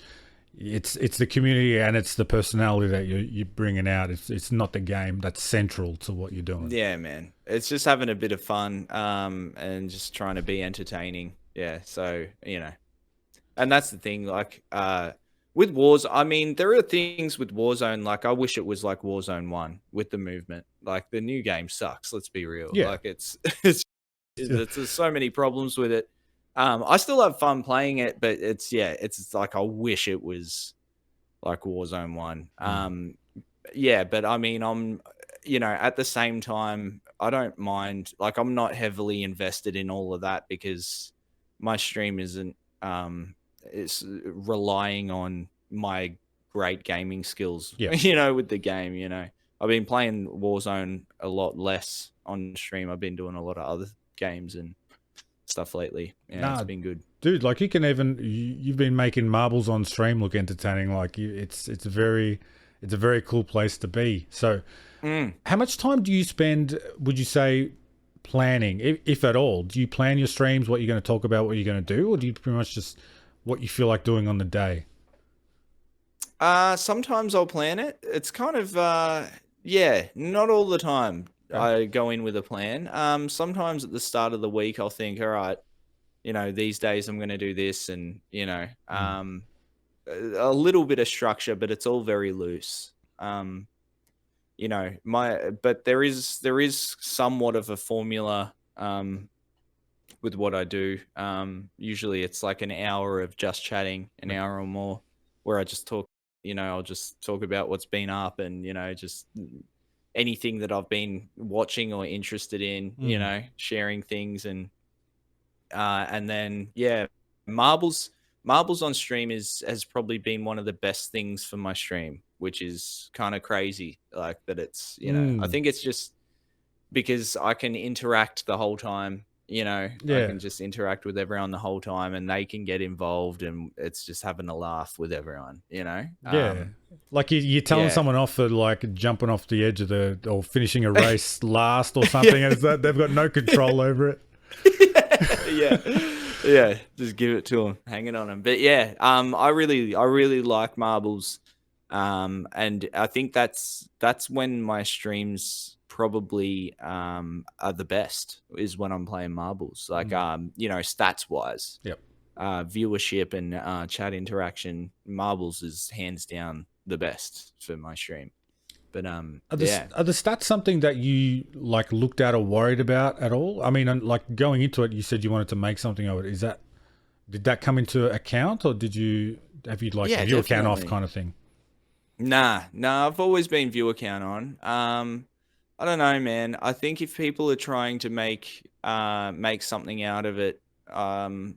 S2: it's the community and it's the personality that you're bringing out. It's not the game that's central to what you're doing.
S1: Yeah, man. It's just having a bit of fun and just trying to be entertaining. Yeah, so and that's the thing. Like with Warzone, I mean, there are things with Warzone. Like I wish it was like Warzone 1 with the movement. Like the new game sucks. Let's be real.
S2: Yeah.
S1: Like there's so many problems with it. I still have fun playing it, but it's like I wish it was like Warzone 1. Yeah, but I mean, I'm at the same time, I don't mind. Like I'm not heavily invested in all of that because my stream isn't it's relying on my great gaming skills.
S2: Yeah.
S1: With the game. I've been playing Warzone a lot less on stream. I've been doing a lot of other games and stuff lately. It's been good,
S2: dude. Like you've been making marbles on stream look entertaining. Like it's a very cool place to be. So how much time do you spend, would you say, planning, if at all? Do you plan your streams, what you're going to talk about, what you're going to do, or do you pretty much just what you feel like doing on the day?
S1: Sometimes I'll plan it. It's kind of not all the time. I go in with a plan. Sometimes at the start of the week I'll think, all right, these days I'm going to do this, and a little bit of structure, but it's all very loose. But there is somewhat of a formula with what I do. Usually it's like an hour of just chatting, an hour or more, where I just talk. I'll just talk about what's been up and just anything that I've been watching or interested in. Sharing things and then marbles on stream has probably been one of the best things for my stream, which is kind of crazy. Like that it's I think it's just because I can interact the whole time. I can just interact with everyone the whole time, and they can get involved, and it's just having a laugh with everyone.
S2: Like you're telling someone off for like jumping off the edge of or finishing a race last or something, and they've got no control over it.
S1: Yeah, just give it to them, hanging on them. But I really like marbles, and I think that's when my streams probably are the best, is when I'm playing marbles. Like stats wise, viewership and chat interaction, marbles is hands down the best for my stream. But are the stats something that you like looked at or worried about at all? I mean, like going into it, you said you wanted to make something of it. Did that come into account, or have you viewer count off kind of thing? Nah, I've always been viewer count on. I don't know, man. I think if people are trying to make something out of it, I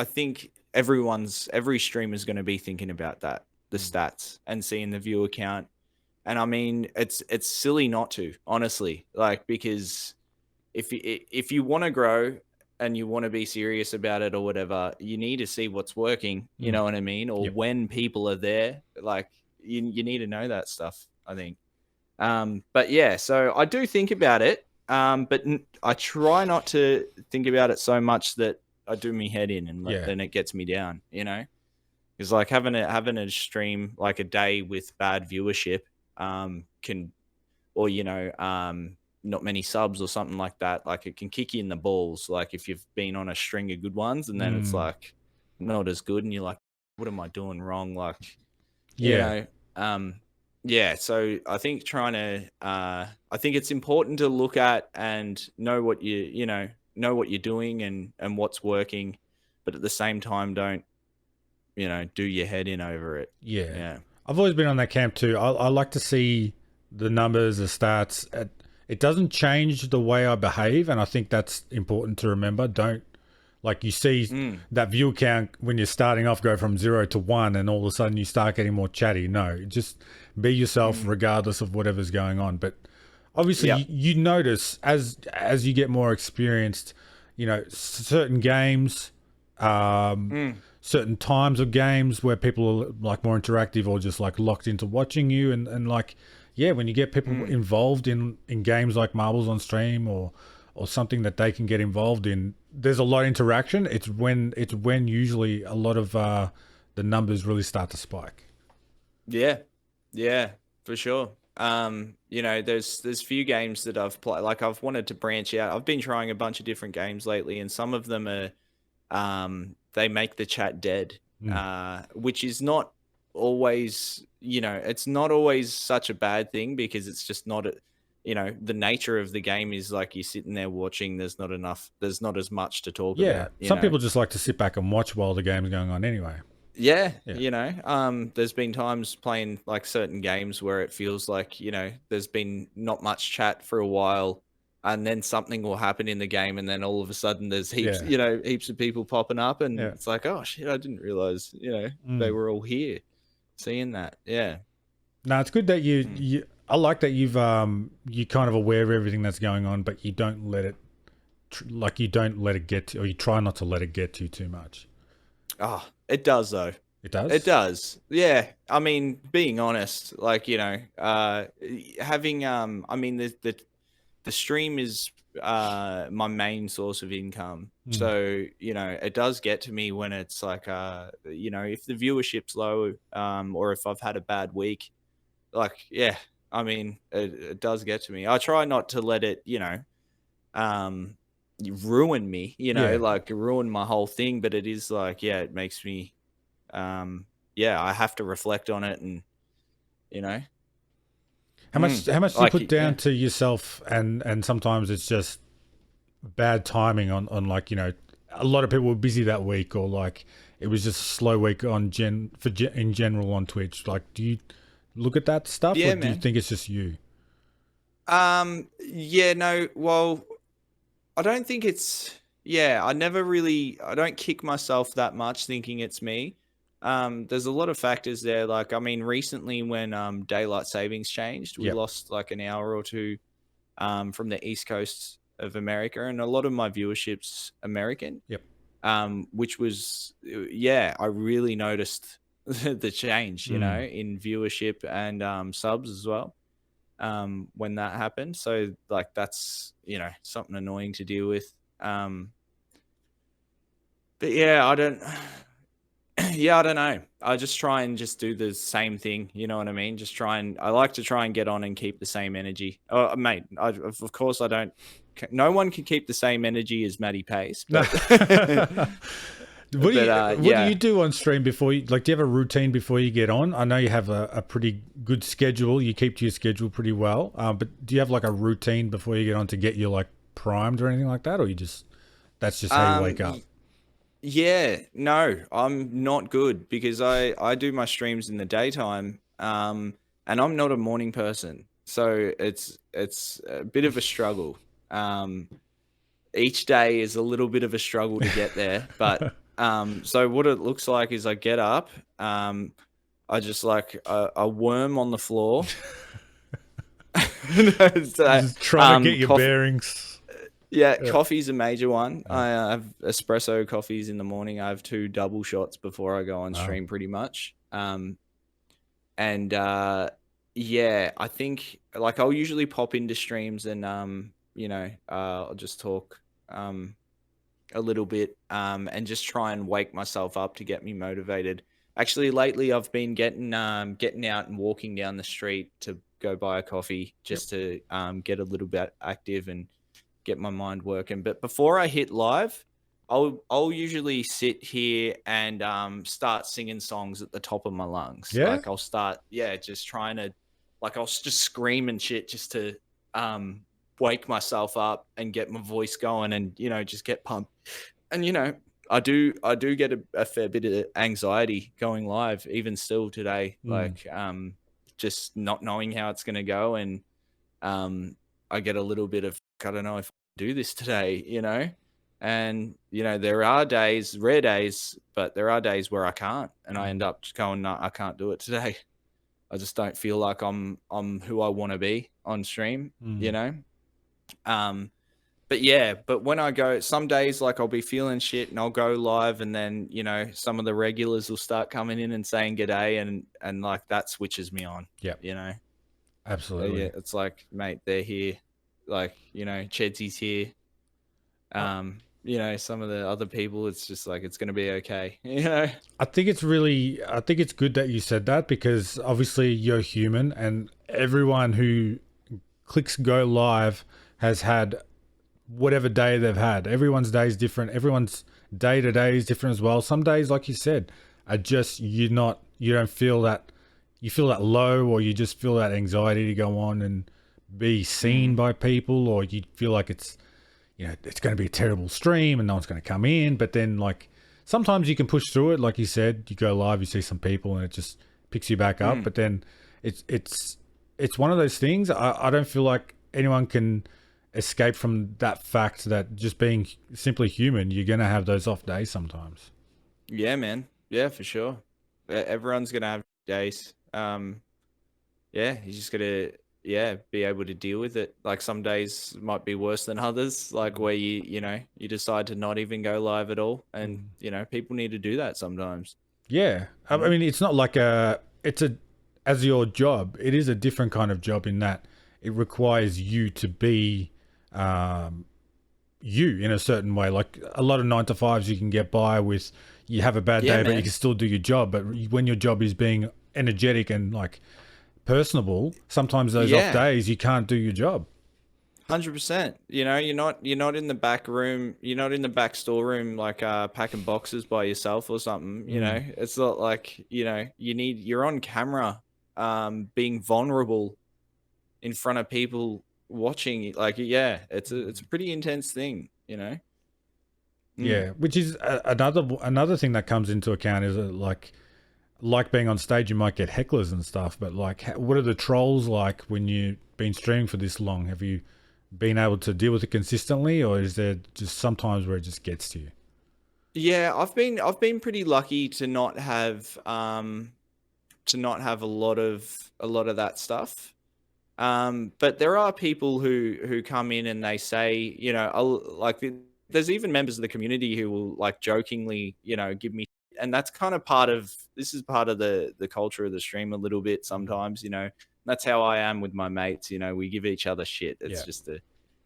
S1: think every streamer's going to be thinking about that. The stats and seeing the viewer count. And I mean, it's silly not to, honestly, like, because if you want to grow and you want to be serious about it or whatever, you need to see what's working, you know what I mean? Or when people are there, like you need to know that stuff, I think. But so I do think about it. But I try not to think about it so much that I do me head in and then it gets me down, Because like having a stream like a day with bad viewership can, or not many subs or something like that, like it can kick you in the balls. Like if you've been on a string of good ones and then it's like not as good, and you're like, what am I doing wrong? Like,
S2: Yeah.
S1: yeah. So I think I think it's important to look at and know what know what you're doing and what's working, but at the same time, don't, do your head in over it.
S2: Yeah.
S1: Yeah.
S2: I've always been on that camp too. I like to see the numbers, the stats. It doesn't change the way I behave, and I think that's important to remember. Don't, like, you see that view count when you're starting off go from 0 to 1, and all of a sudden you start getting more chatty. No, just be yourself regardless of whatever's going on. But obviously you notice as you get more experienced, certain games, certain times of games where people are like more interactive or just like locked into watching you, and like, yeah, when you get people involved in games like Marbles on Stream or something that they can get involved in, there's a lot of interaction. It's when usually a lot of the numbers really start to spike.
S1: Yeah, for sure. There's few games that I've played. Like I've wanted to branch out. I've been trying a bunch of different games lately, and some of them are they make the chat dead, which is not always, it's not always such a bad thing, because it's just not the nature of the game is like you're sitting there watching, there's not as much to talk about.
S2: Some people just like to sit back and watch while the game's going on anyway.
S1: Yeah. There's been times playing like certain games where it feels like, there's been not much chat for a while, and then something will happen in the game, and then all of a sudden there's heaps, heaps of people popping up, and it's like, oh shit, I didn't realize, they were all here seeing that. Yeah.
S2: No, it's good that you I like that you've you kind of aware of everything that's going on, but you don't let it get to, or you try not to let it get to you too much.
S1: Oh, it does though.
S2: It does?
S1: It does. Yeah. I mean, being honest, like, having I mean the stream is my main source of income. So, it does get to me when it's like if the viewership's low, or if I've had a bad week, like, yeah, I mean, it does get to me. I try not to let it, ruin me, like ruin my whole thing, but it is like, yeah, it makes me I have to reflect on it, and
S2: how much do you put down to yourself, and sometimes it's just bad timing on like, a lot of people were busy that week, or like it was just a slow week in general on Twitch. Like, do you look at that stuff, or do you think it's just you?
S1: No, well, I don't think it's, I don't kick myself that much thinking it's me. There's a lot of factors there. Like, I mean, recently when daylight savings changed, we lost like an hour or two from the East Coast of America, and a lot of my viewership's American. Which was, I really noticed the change, in viewership and subs as well, when that happened. So like that's, something annoying to deal with. But yeah, I don't know. I just try and just do the same thing. You know what I mean? I like to try and get on and keep the same energy. Oh, mate, of course I don't. No one can keep the same energy as Matty Pace. But
S2: What do you do on stream before you, like, do you have a routine before you get on? I know you have a pretty good schedule. You keep to your schedule pretty well. But do you have like a routine before you get on to get you like primed or anything like that? Or that's just how you wake up?
S1: Yeah, no, I'm not good, because I do my streams in the daytime, and I'm not a morning person. So it's a bit of a struggle. Each day is a little bit of a struggle to get there, but so what it looks like is I get up, I just like a worm on the floor.
S2: Just trying to get your bearings.
S1: Yeah, coffee's a major one. I have espresso coffees in the morning. I have 2 double shots before I go on stream, pretty much. I think like I'll usually pop into streams and I'll just talk a little bit and just try and wake myself up to get me motivated. actually lately I've been getting out and walking down the street to go buy a coffee just to get a little bit active and get my mind working. But before I hit live, I'll usually sit here and start singing songs at the top of my lungs.
S2: Yeah?
S1: Like I'll start just trying to, like I'll just scream and shit just to wake myself up and get my voice going and just get pumped. And I do get a fair bit of anxiety going live even still today, like just not knowing how it's going to go. And I get a little bit of, I don't know if I can do this today, and there are days, rare days, but there are days where I can't, and I end up just going, no, I can't do it today. I just don't feel like I'm who I want to be on stream, But when I go, some days like I'll be feeling shit and I'll go live, and then some of the regulars will start coming in and saying g'day, and like that switches me on.
S2: Yeah, absolutely.
S1: So, yeah, it's like, mate, they're here. Like Chedsy's here. Some of the other people, it's just like it's gonna be okay.
S2: I think it's good that you said that, because obviously you're human, and everyone who clicks go live has had whatever day they've had. Everyone's day is different. Everyone's day to day is different as well. Some days, like you said, are just you don't feel that, you feel that low, or you just feel that anxiety to go on and be seen by people, or you feel like it's it's going to be a terrible stream and no one's going to come in. But then like sometimes you can push through it. Like you said, you go live, you see some people and it just picks you back up. But then it's one of those things. I don't feel like anyone can escape from that fact that just being simply human, you're going to have those off days sometimes.
S1: Yeah, man. Yeah, for sure. Everyone's going to have days. You just got to, be able to deal with it. Like some days might be worse than others, like where you decide to not even go live at all. And, people need to do that sometimes.
S2: Yeah. I mean, it's not like as your job, it is a different kind of job in that it requires you to be you in a certain way. Like a lot of 9-to-5s you can get by with, you have a bad day, but you can still do your job. But when your job is being energetic and like personable, sometimes those off days you can't do your job.
S1: 100%. You're not in the back room, you're not in the back storeroom like packing boxes by yourself or something. It's not like you're on camera being vulnerable in front of people watching. Like it's a pretty intense thing.
S2: Yeah, which is another thing that comes into account is like being on stage, you might get hecklers and stuff, but like, what are the trolls like when you've been streaming for this long? Have you been able to deal with it consistently, or is there just sometimes where it just gets to you?
S1: Yeah, I've been pretty lucky to not have a lot of that stuff. But there are people who come in and they say, there's even members of the community who will like jokingly, give me. And that's kind of part of the culture of the stream a little bit sometimes, that's how I am with my mates. We give each other shit. It's just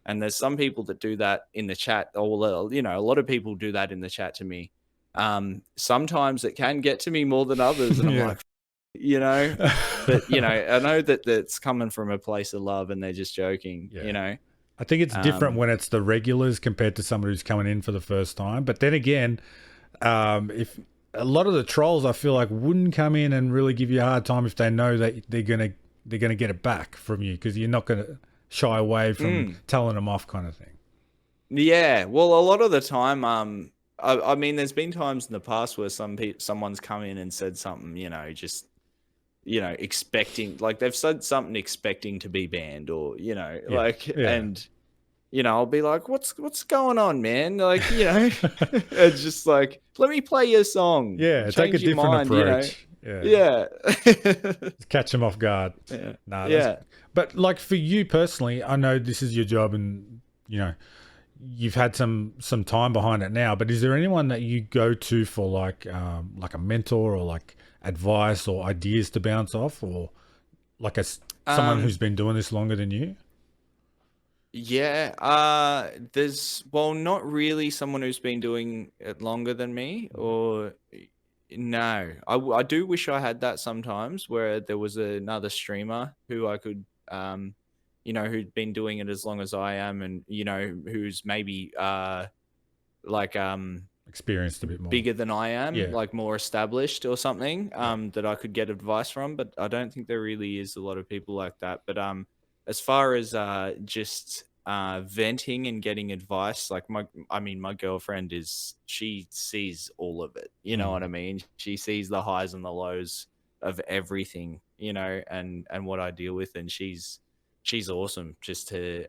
S1: and there's some people that do that in the chat, or, a lot of people do that in the chat to me. Sometimes it can get to me more than others. And I'm like, but I know that that's coming from a place of love and they're just joking,
S2: I think it's different when it's the regulars compared to someone who's coming in for the first time. But then again, if a lot of the trolls, I feel like, wouldn't come in and really give you a hard time if they know that they're gonna get it back from you, because you're not gonna shy away from telling them off, kind of thing. Yeah,
S1: well, a lot of the time, I mean, there's been times in the past where someone's come in and said something, expecting, like they've said something expecting to be banned, or and. I'll be like, what's going on, man? Like, it's just like, let me play your song.
S2: Yeah, take a different approach. Yeah. Catch them off guard.
S1: Yeah.
S2: But like for you personally, I know this is your job and, you've had some time behind it now, but is there anyone that you go to for like a mentor or like advice or ideas to bounce off, or like someone who's been doing this longer than you?
S1: Yeah, there's not really someone who's been doing it longer than me, or No, I do wish I had that sometimes, where there was another streamer who I could, who'd been doing it as long as I am, and who's maybe like
S2: Experienced a bit more.
S1: bigger than I am,
S2: Yeah.
S1: like more established or something, that I could get advice from. But I don't think there really is a lot of people like that. But as far as just venting and getting advice, like my girlfriend she sees all of it. You know what I mean? She sees the highs and the lows of everything, and what I deal with, and she's awesome just to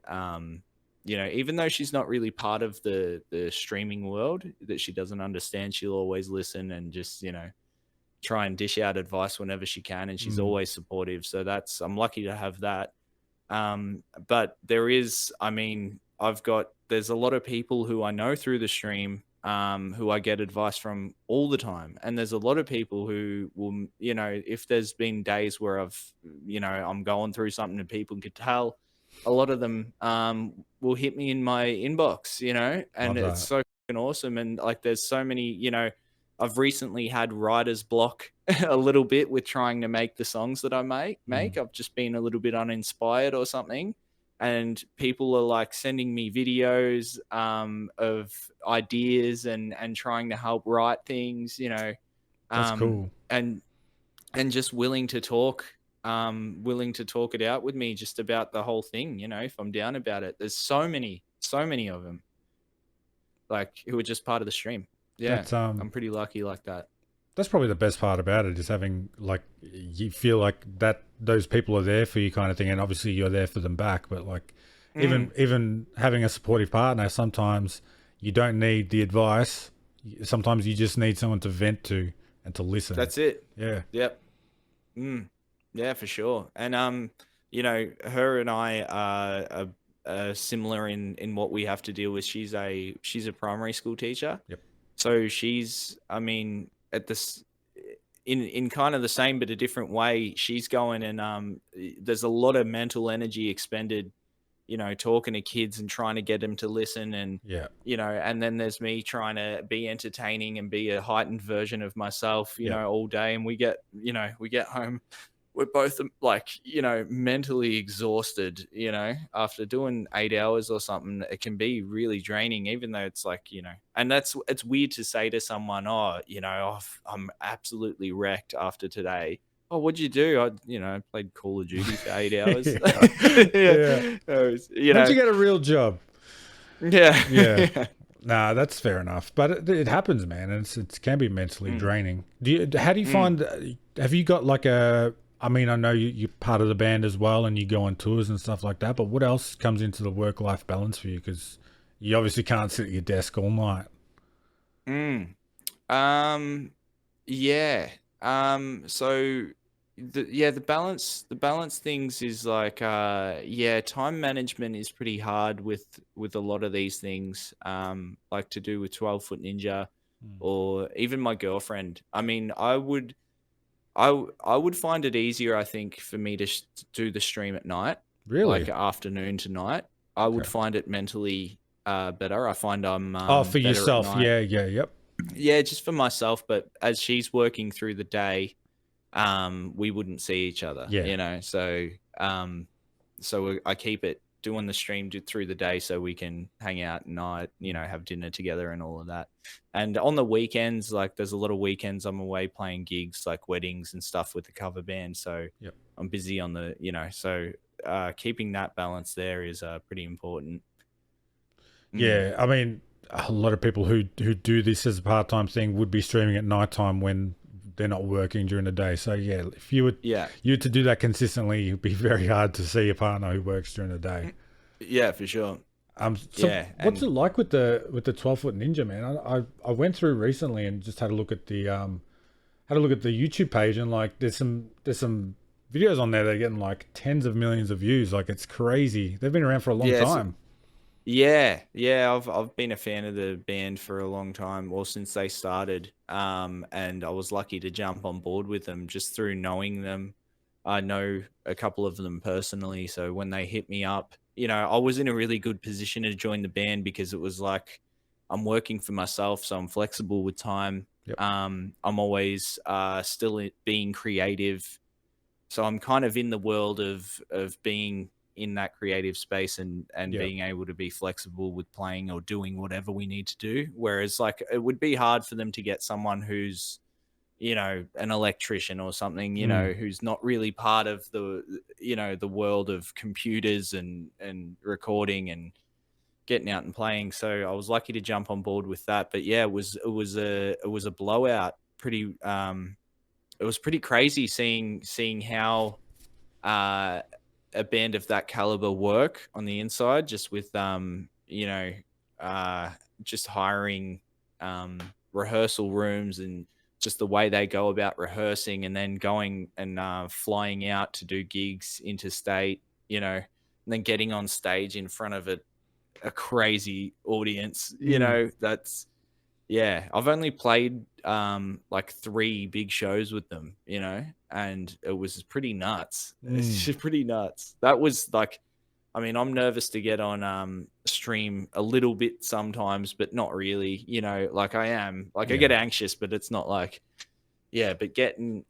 S1: even though she's not really part of the streaming world, that she doesn't understand, she'll always listen and just try and dish out advice whenever she can, and she's always supportive. So I'm lucky to have that. But there's a lot of people who I know through the stream, who I get advice from all the time. And there's a lot of people who will, if there's been days where I'm going through something and people could tell, a lot of them will hit me in my inbox, and it's so fucking awesome. And like, there's so many, I've recently had writer's block a little bit with trying to make the songs that I make. I've just been a little bit uninspired or something. And people are like sending me videos of ideas and trying to help write things,
S2: That's cool.
S1: And just willing to talk it out with me just about the whole thing, if I'm down about it. There's so many of them, like, who are just part of the stream. Yeah, I'm pretty lucky like that.
S2: That's probably the best part about it, is having, like, you feel like that those people are there for you kind of thing, and obviously you're there for them back. But like, even having a supportive partner, sometimes you don't need the advice. Sometimes you just need someone to vent to and to listen.
S1: That's it.
S2: Yeah.
S1: Yep. Yeah, for sure. And her and I are similar in what we have to deal with. She's a primary school teacher.
S2: Yep.
S1: So she's, at this, in kind of the same but a different way. She's going, and there's a lot of mental energy expended, talking to kids and trying to get them to listen, and and then there's me trying to be entertaining and be a heightened version of myself, all day. And we get home, we're both like, mentally exhausted, after doing 8 hours or something. It can be really draining, even though it's like, and it's weird to say to someone, I'm absolutely wrecked after today. Oh, what'd you do? I played Call of Duty for 8 hours.
S2: How'd you get a real job?
S1: Yeah.
S2: Nah, that's fair enough. But it happens, man. And it can be mentally draining. How do you find, have you got like I know you're part of the band as well, and you go on tours and stuff like that, but what else comes into the work-life balance for you? Because you obviously can't sit at your desk all night.
S1: Yeah. So the balance things is like, time management is pretty hard with a lot of these things, like to do with 12-Foot Ninja, or even my girlfriend. I would find it easier, I think, for me to do the stream at night.
S2: Really?
S1: Like afternoon to night. I would find it mentally better. I find I'm
S2: for yourself. Yep.
S1: Yeah, just for myself. But as she's working through the day, we wouldn't see each other.
S2: Yeah.
S1: So I keep it doing the stream through the day so we can hang out at night, have dinner together and all of that. And on the weekends, like, there's a lot of weekends I'm away playing gigs, like weddings and stuff with the cover band. So I'm busy on the, so keeping that balance there is pretty important.
S2: Yeah, a lot of people who do this as a part-time thing would be streaming at nighttime when they're not working during the day. So yeah, if you were to do that consistently, it'd be very hard to see a partner who works during the day.
S1: Yeah, for sure.
S2: What's it like with the 12-Foot Ninja, man? I went through recently and just had a look at the YouTube page, and like there's some videos on there that are getting like tens of millions of views. Like, it's crazy. They've been around for a long time.
S1: Yeah. I've been a fan of the band for a long time, well, since they started. And I was lucky to jump on board with them just through knowing them. I know a couple of them personally, so when they hit me up, I was in a really good position to join the band, because it was like, I'm working for myself, so I'm flexible with time.
S2: Yep.
S1: I'm always still being creative, so I'm kind of in the world of being in that creative space and
S2: Yep.
S1: being able to be flexible with playing or doing whatever we need to do. Whereas like it would be hard for them to get someone who's, you know, an electrician or something, you know, who's not really part of the, you know, the world of computers and recording and getting out and playing. So I was lucky to jump on board with that. But yeah, it was a blowout. It was pretty crazy seeing how a band of that caliber work on the inside, just with you know, just hiring rehearsal rooms and just the way they go about rehearsing and then going and flying out to do gigs interstate, you know, and then getting on stage in front of a crazy audience, you know. That's, yeah, I've only played like 3 big shows with them, you know, and it was pretty nuts. It's just pretty nuts. That was like, I mean, I'm nervous to get on stream a little bit sometimes, but not really, you know, like I am. Like I get anxious, but it's not like, yeah, but getting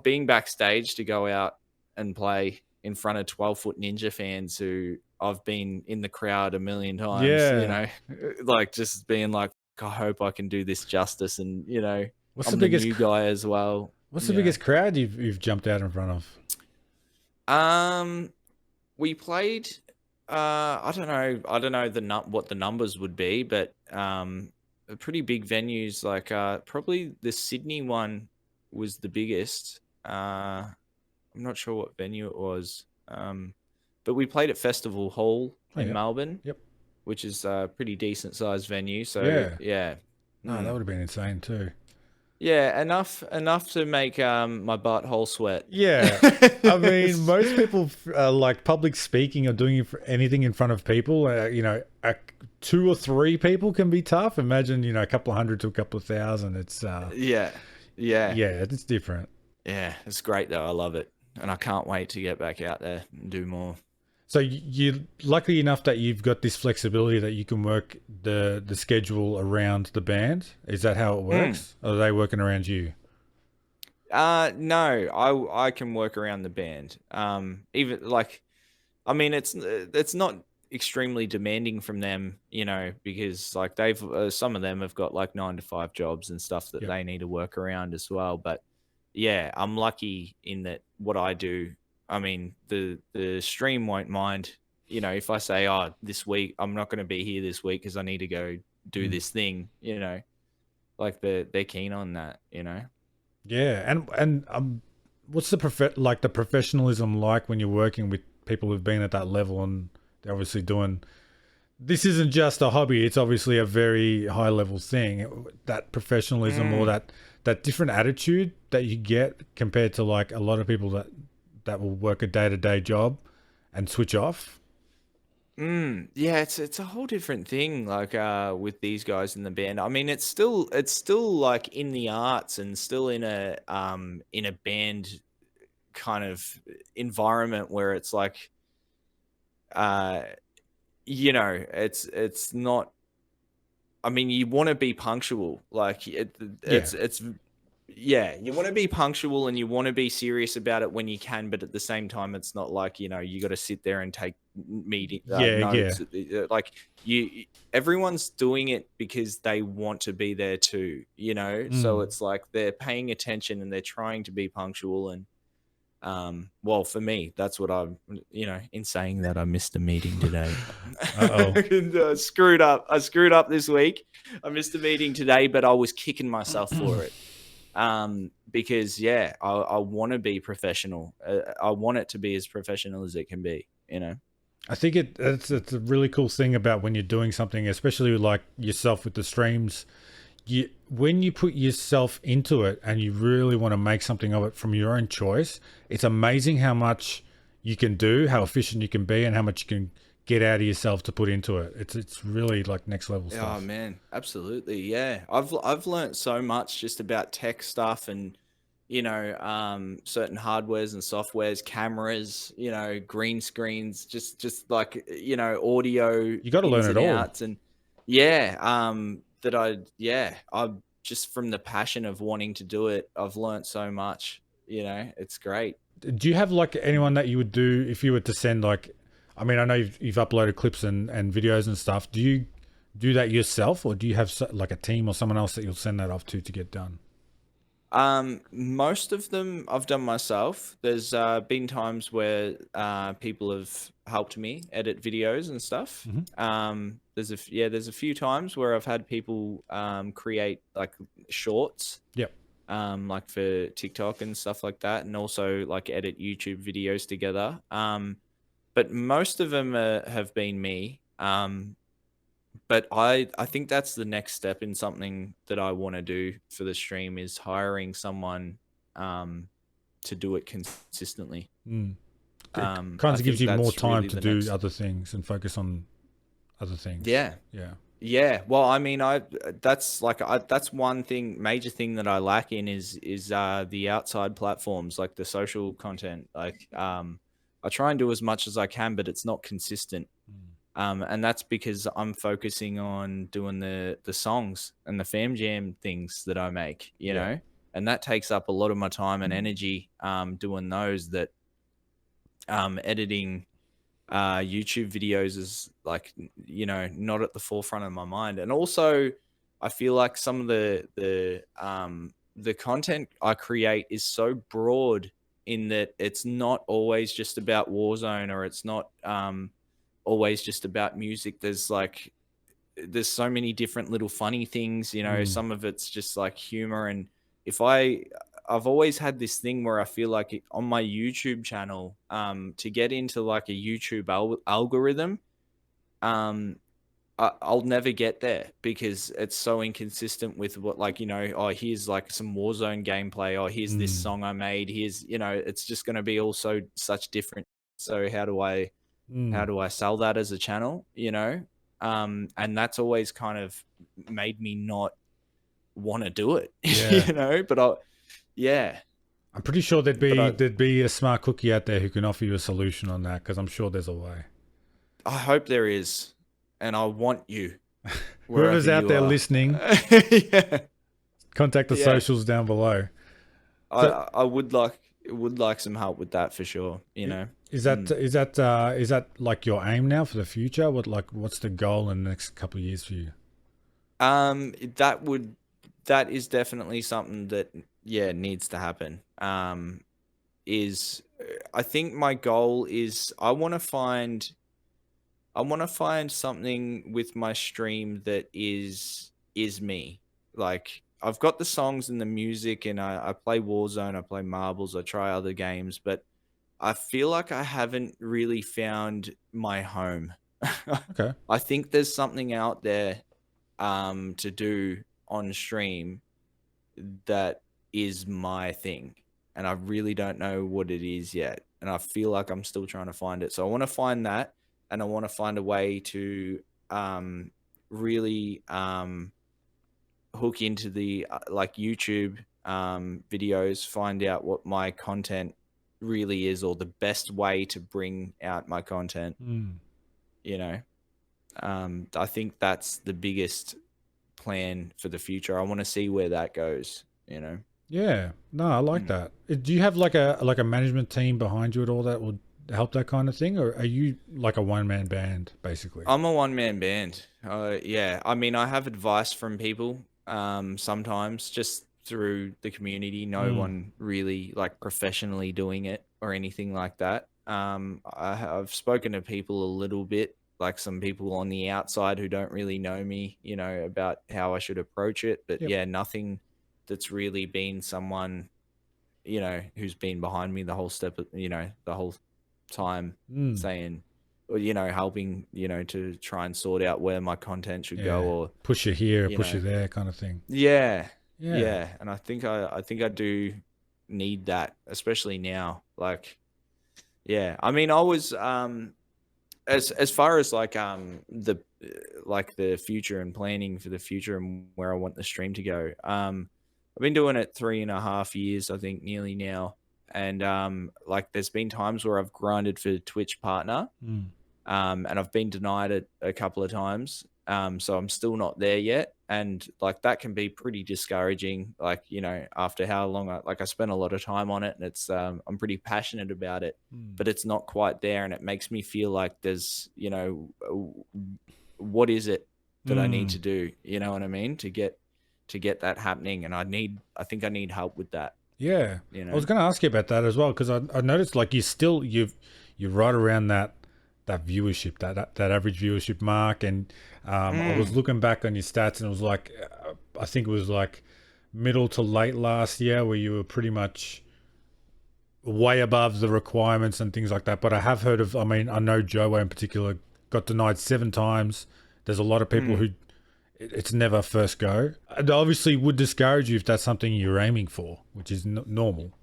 S1: being backstage to go out and play in front of 12-foot Ninja fans who I've been in the crowd a million times, you know, like just being like, I hope I can do this justice. And, you know,
S2: What's
S1: I'm
S2: the biggest
S1: new guy as well.
S2: What's the biggest crowd you've jumped out in front
S1: of? We played, I don't know what the numbers would be, but pretty big venues, like probably the Sydney one was the biggest. I'm not sure what venue it was, but we played at Festival Hall in Melbourne, which is a pretty decent sized venue. So yeah.
S2: No, that would have been insane too.
S1: Yeah, enough to make my butthole sweat.
S2: Yeah, I mean, most people like public speaking or doing anything in front of people. You know, 2 or 3 people can be tough. Imagine, you know, a couple of hundred to a couple of thousand. It's yeah, it's different.
S1: Yeah, it's great though. I love it, and I can't wait to get back out there and do more.
S2: So you're lucky enough that you've got this flexibility that you can work the schedule around the band. Is that how it works? Or are they working around you?
S1: No, I can work around the band. Even like, I mean, it's not extremely demanding from them, you know, because like they've some of them have got like 9 to 5 jobs and stuff that they need to work around as well. But yeah, I'm lucky in that what I do. I mean, the stream won't mind, you know, if I say, oh, this week, I'm not going to be here this week because I need to go do this thing, you know, like they're keen on that, you know?
S2: Yeah. And what's the professionalism like when you're working with people who've been at that level and they're obviously doing, this isn't just a hobby. It's obviously a very high level thing. That professionalism or that different attitude that you get compared to like a lot of people that will work a day-to-day job and switch off.
S1: Yeah, it's a whole different thing, like with these guys in the band. I mean, it's still like in the arts and still in a band kind of environment where it's like you know, it's not, I mean, you want to be punctual, like it's yeah, you want to be punctual and you want to be serious about it when you can, but at the same time, it's not like, you know, you got to sit there and take notes. Like everyone's doing it because they want to be there too, you know? So it's like they're paying attention and they're trying to be punctual. And well, for me, that's what I'm, you know, in saying that, I missed a meeting today. I screwed up this week. I missed a meeting today, but I was kicking myself for it. Because I want to be professional. I want it to be as professional as it can be, you know?
S2: I think it's a really cool thing about when you're doing something, especially like yourself with the streams, when you put yourself into it and you really want to make something of it from your own choice, it's amazing how much you can do, how efficient you can be, and how much you can get out of yourself to put into it. It's really like next level stuff.
S1: Oh man, absolutely. Yeah. I've learned so much just about tech stuff and, you know, certain hardwares and softwares, cameras, you know, green screens, just like, you know, audio.
S2: You got to learn it all.
S1: And Yeah, I just from the passion of wanting to do it, I've learnt so much. It's great.
S2: Do you have like anyone that you would do if you were to send like, I mean, I know you've uploaded clips and videos and stuff. Do you do that yourself, or do you have like a team or someone else that you'll send that off to get done?
S1: Most of them I've done myself. There's been times where people have helped me edit videos and stuff. There's a few times where I've had people create like shorts.
S2: Yep.
S1: Like for TikTok and stuff like that, and also like edit YouTube videos together. But most of them have been me. But I think that's the next step in something that I want to do for the stream is hiring someone to do it consistently.
S2: Kind of gives you more time really to do other things and focus on other things.
S1: Yeah. Well, I mean, that's one major thing that I lack in is the outside platforms, like the social content. Like I try and do as much as I can, but it's not consistent. And that's because I'm focusing on doing the songs and the fam jam things that I make, you know, and that takes up a lot of my time and energy doing those. That editing YouTube videos is like, not at the forefront of my mind. And also I feel like some of the content I create is so broad in that it's not always just about Warzone, or it's not always just about music. There's so many different little funny things, some of it's just like humor. And I've always had this thing where I feel like on my YouTube channel, to get into like a YouTube algorithm, I'll never get there because it's so inconsistent with what, like, here's like some Warzone gameplay, or here's this song I made, here's, it's just going to be also such different. So how do I sell that as a channel, and that's always kind of made me not want to do it, but I'm
S2: pretty sure there'd be a smart cookie out there who can offer you a solution on that, because I'm sure there's a way.
S1: I hope there is, and I want you.
S2: Whoever's out there listening, contact the socials down below.
S1: I would like some help with that for sure.
S2: Is that like your aim now for the future? What's the goal in the next couple of years for you?
S1: That is definitely something that needs to happen. I think my goal is I want to find something with my stream that is me. Like, I've got the songs and the music, and I play Warzone, I play marbles, I try other games, but I feel like I haven't really found my home.
S2: Okay.
S1: I think there's something out there to do on stream that is my thing, and I really don't know what it is yet, and I feel like I'm still trying to find it. So I want to find that, and I want to find a way to really hook into the like YouTube videos, find out what my content really is, or the best way to bring out my content. I think that's the biggest plan for the future. I want to see where that goes.
S2: Yeah, no, I like that. Do you have like a management team behind you at all that would help that kind of thing, or are you like a one-man band basically?
S1: I'm a one-man band. I mean, I have advice from people sometimes, just through the community. No one really like professionally doing it or anything like that. I've spoken to people a little bit, like some people on the outside who don't really know me, about how I should approach it. But nothing that's really been someone, who's been behind me the whole step, the whole time, saying, or, helping, to try and sort out where my content should go, or
S2: push you here, push you there kind of thing.
S1: Yeah. And I think I do need that, especially now. Like, I mean, I was, as far as like the future and planning for the future and where I want the stream to go, I've been doing it 3.5 years, I think, nearly now. And like, there's been times where I've grinded for Twitch partner, and I've been denied it a couple of times. So I'm still not there yet. And like that can be pretty discouraging. Like, you know, after how long I spent a lot of time on it, and it's I'm pretty passionate about it, but it's not quite there, and it makes me feel like there's, you know, what is it that I need to do? You know what I mean? To get that happening, and I think I need help with that.
S2: Yeah,
S1: you know?
S2: I was going to ask you about that as well, because I noticed like you're right around that viewership, that average viewership mark, and I was looking back on your stats, and it was like I think it was like middle to late last year where you were pretty much way above the requirements and things like that. But I have heard of, I mean, I know JoeWo in particular got denied 7 times. There's a lot of people who it's never first go. It obviously would discourage you if that's something you're aiming for, which is normal.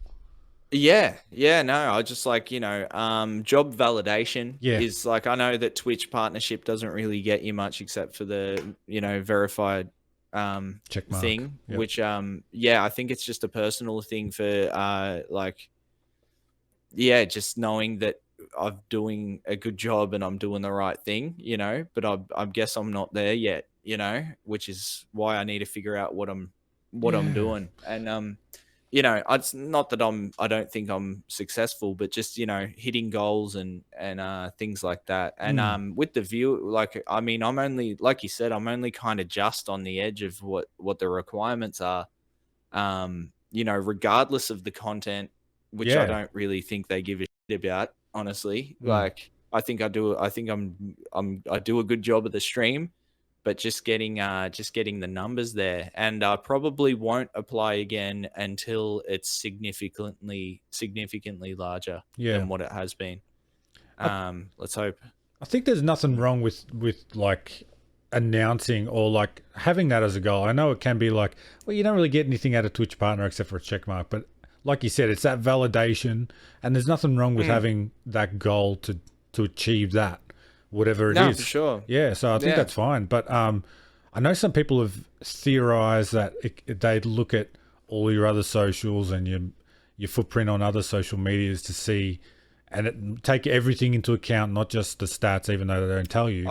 S1: Yeah, no, I just like, you know, job validation is like, I know that Twitch partnership doesn't really get you much except for the, you know, verified
S2: check mark
S1: thing, which I think it's just a personal thing for like, just knowing that I'm doing a good job and I'm doing the right thing, you know, but I guess I'm not there yet, you know, which is why I need to figure out what I'm doing. And you know, it's not that I don't think I'm successful, but just, you know, hitting goals and things like that. And with the view, like, I mean, I'm only, like you said, I'm only kind of just on the edge of what the requirements are, you know, regardless of the content, which I don't really think they give a shit about, honestly. Like, I think I do a good job of the stream, but just getting the numbers there. And I probably won't apply again until it's significantly larger than what it has been. Let's hope.
S2: I think there's nothing wrong with like announcing or like having that as a goal. I know it can be like, well, you don't really get anything out of Twitch partner except for a check mark, but like you said, it's that validation, and there's nothing wrong with having that goal to achieve that, whatever it is.
S1: No, for sure.
S2: Yeah, so I think that's fine. But I know some people have theorized that they'd look at all your other socials and your footprint on other social medias to see, and take everything into account, not just the stats, even though they don't tell you.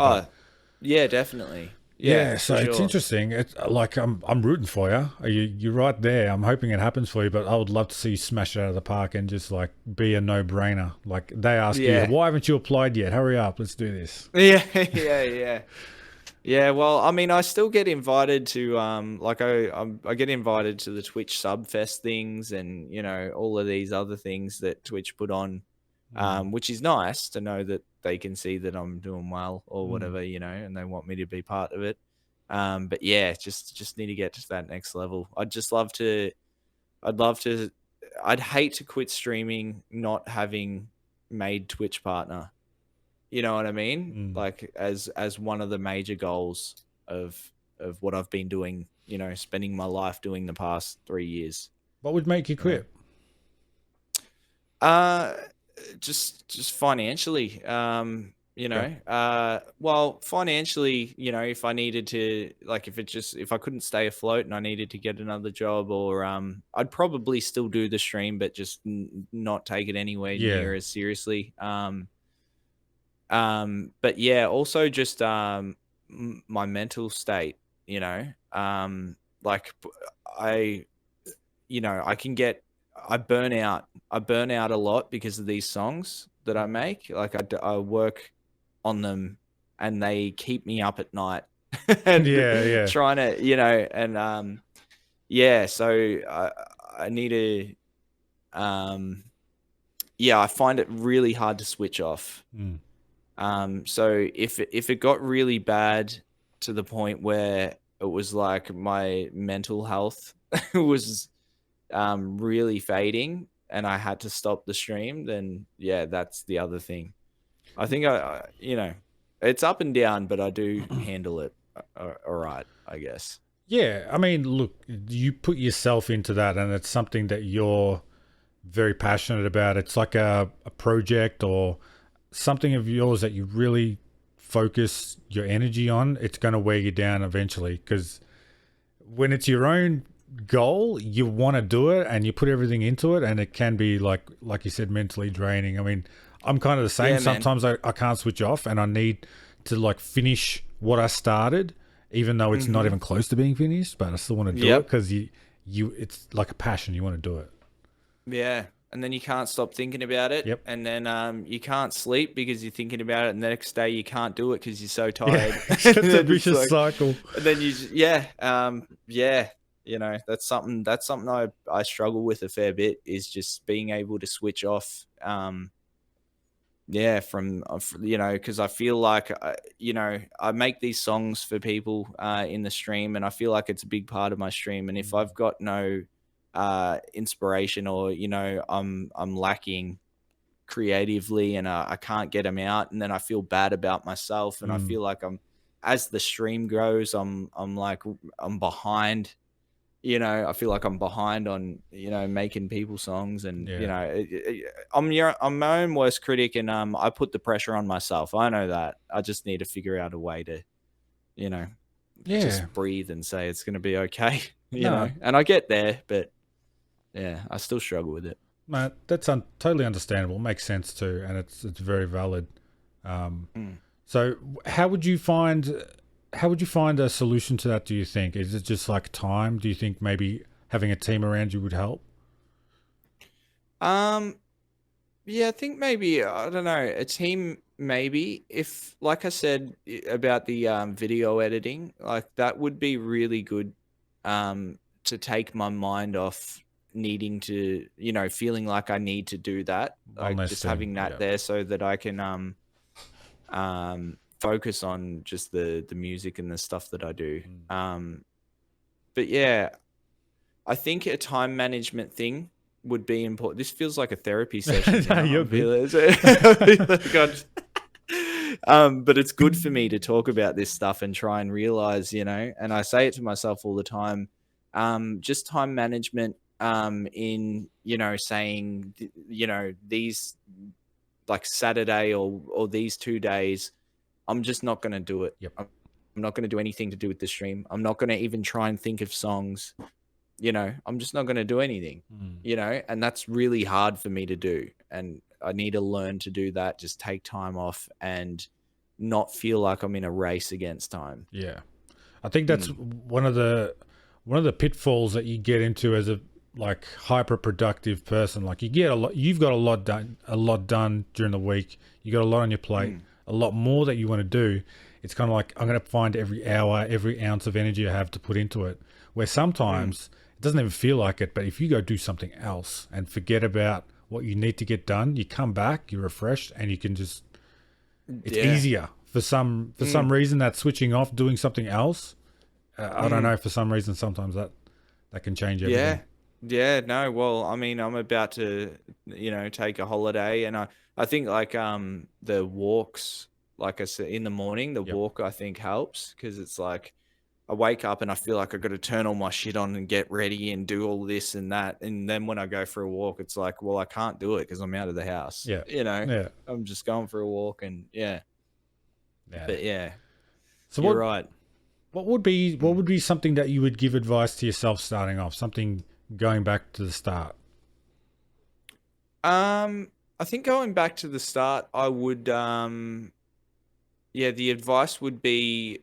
S1: Yeah, definitely.
S2: Yeah, so it's interesting. It's like I'm rooting for you. You're right there. I'm hoping it happens for you, but I would love to see you smash it out of the park and just like be a no-brainer. Like they ask you, why haven't you applied yet? Hurry up, let's do this.
S1: Yeah. Well, I mean, I still get invited to I get invited to the Twitch Subfest things, and you know, all of these other things that Twitch put on, which is nice to know that they can see that I'm doing well or whatever, you know, and they want me to be part of it. But yeah, just need to get to that next level. I'd hate to quit streaming not having made Twitch partner. You know what I mean? Like as one of the major goals of what I've been doing, you know, spending my life doing the past 3 years.
S2: What would make you quit?
S1: Just financially, you know, well, financially, you know, if I needed to, like, if I couldn't stay afloat and I needed to get another job, or I'd probably still do the stream, but just not take it anywhere near as seriously. But yeah, also just my mental state, you know, like I burn out a lot because of these songs that I make. Like I work on them and they keep me up at night and trying to, you know, and so I need to I find it really hard to switch off. So if it got really bad to the point where it was like my mental health was really fading and I had to stop the stream, then that's the other thing. I think I you know, it's up and down, but I do handle it all right, I guess.
S2: Yeah, I mean, look, you put yourself into that, and it's something that you're very passionate about. It's like a project or something of yours that you really focus your energy on. It's going to wear you down eventually, because when it's your own goal, you want to do it and you put everything into it, and it can be like you said, mentally draining. I mean, I'm kind of the same. Sometimes I can't switch off, and I need to like finish what I started, even though it's not even close to being finished, but I still want to do it because it's like a passion. You want to do it.
S1: Yeah. And then you can't stop thinking about it.
S2: Yep.
S1: And then you can't sleep because you're thinking about it. And the next day you can't do it because you're so tired.
S2: It's a vicious cycle.
S1: And then you know, that's something I struggle with a fair bit, is just being able to switch off. Because I feel like, I make these songs for people in the stream, and I feel like it's a big part of my stream. And if I've got no inspiration, or I'm lacking creatively, and I can't get them out, and then I feel bad about myself, and I feel like as the stream grows, I'm behind. I feel like I'm behind on making people songs, and I'm my own worst critic, and I put the pressure on myself. I know that. I just need to figure out a way to just breathe and say it's going to be okay. You know, and I get there, but yeah, I still struggle with it.
S2: Mate, that's totally understandable. Makes sense too, and it's very valid. So how would you find a solution to that, do you think? Is it just like time? Do you think maybe having a team around you would help?
S1: Yeah, I think maybe, I don't know, a team maybe. If, like I said about the video editing, like that would be really good to take my mind off needing to, feeling like I need to do that. Like just having that there so that I can focus on just the music and the stuff that I do. But yeah, I think a time management thing would be important. This feels like a therapy session. But it's good for me to talk about this stuff and try and realize, and I say it to myself all the time, just time management in, saying, these like Saturday or these 2 days, I'm just not going to do it.
S2: Yep.
S1: I'm not going to do anything to do with the stream. I'm not going to even try and think of songs. I'm just not going to do anything, and that's really hard for me to do. And I need to learn to do that. Just take time off and not feel like I'm in a race against time.
S2: Yeah. I think that's one of the pitfalls that you get into as a like hyper productive person. Like you've got a lot done during the week. You got a lot on your plate, a lot more that you want to do. It's kind of like, I'm going to find every hour, every ounce of energy I have to put into it, where sometimes it doesn't even feel like it. But if you go do something else and forget about what you need to get done, you come back, you're refreshed, and you can just, it's easier for some reason. That switching off, doing something else, I don't know, for some reason, sometimes that can change everything.
S1: Yeah, no, well, I mean, I'm about to, take a holiday, and I think like the walks, like I said, in the morning, the walk I think helps, because it's like I wake up and I feel like I've got to turn all my shit on and get ready and do all this and that. And then when I go for a walk, it's like, well, I can't do it because I'm out of the house.
S2: Yeah.
S1: I'm just going for a walk, and But yeah.
S2: So
S1: you're right.
S2: What would be something that you would give advice to yourself starting off? Something going back to the start?
S1: I think going back to the start, I would, the advice would be,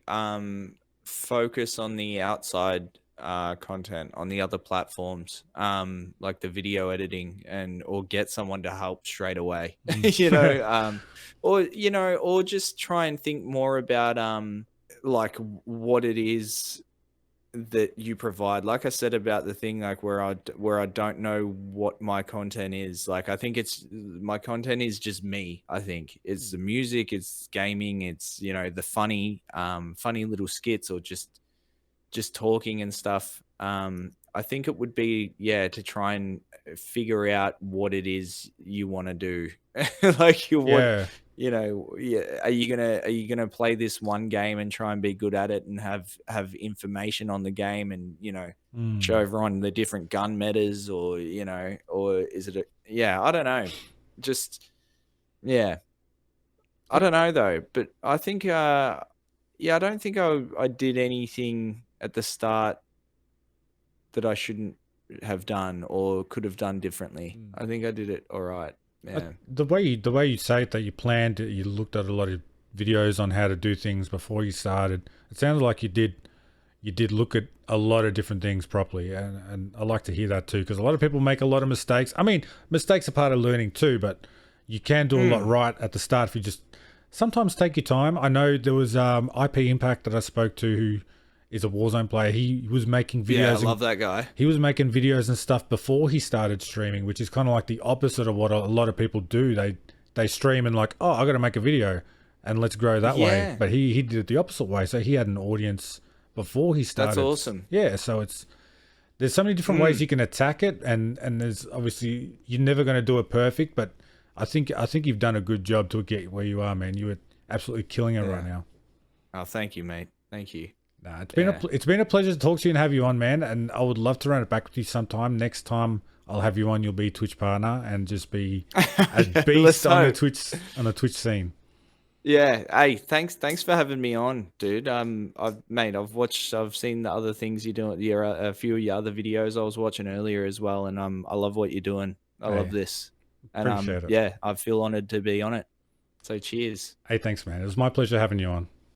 S1: focus on the outside, content on the other platforms, like the video editing, or get someone to help straight away, or just try and think more about, like what it is that you provide. Like I said about the thing, like where I don't know what my content is. Like I think my content is just me. I think it's the music, it's gaming, it's the funny little skits, or just talking and stuff. I think it would be to try and figure out what it is you want to do. Like are you gonna play this one game and try and be good at it and have information on the game and show everyone the different gun metas, or or is it I don't know, just I don't know though, but I think I don't think I did anything at the start that I shouldn't have done or could have done differently. I think I did it all right. Yeah.
S2: The way you say it, that you planned it, you looked at a lot of videos on how to do things before you started. It sounded like you did look at a lot of different things properly, and I like to hear that too, because a lot of people make a lot of mistakes. I mean, mistakes are part of learning too, but you can do a lot right at the start if you just sometimes take your time. I know there was IP Impact that I spoke to, who is a Warzone player. He was making videos.
S1: Yeah, I love that guy.
S2: He was making videos and stuff before he started streaming, which is kind of like the opposite of what a lot of people do. They stream and like, oh, I got to make a video and let's grow that way. But he did it the opposite way. So he had an audience before he started.
S1: That's awesome.
S2: Yeah, so there's so many different ways you can attack it, and there's obviously you're never going to do it perfect, but I think you've done a good job to get where you are, man. You are absolutely killing it right now.
S1: Oh, thank you, mate. Thank you.
S2: Nah, it's been a pleasure to talk to you and have you on, man. And I would love to run it back with you sometime. Next time I'll have you on, you'll be a Twitch partner and just be a beast on the Twitch scene.
S1: Yeah. Hey, thanks for having me on, dude. I've seen the other things you're doing. A few of your other videos I was watching earlier as well, and I love what you're doing. I love this. And
S2: appreciate it.
S1: Yeah, I feel honored to be on it. So cheers.
S2: Hey, thanks, man. It was my pleasure having you on.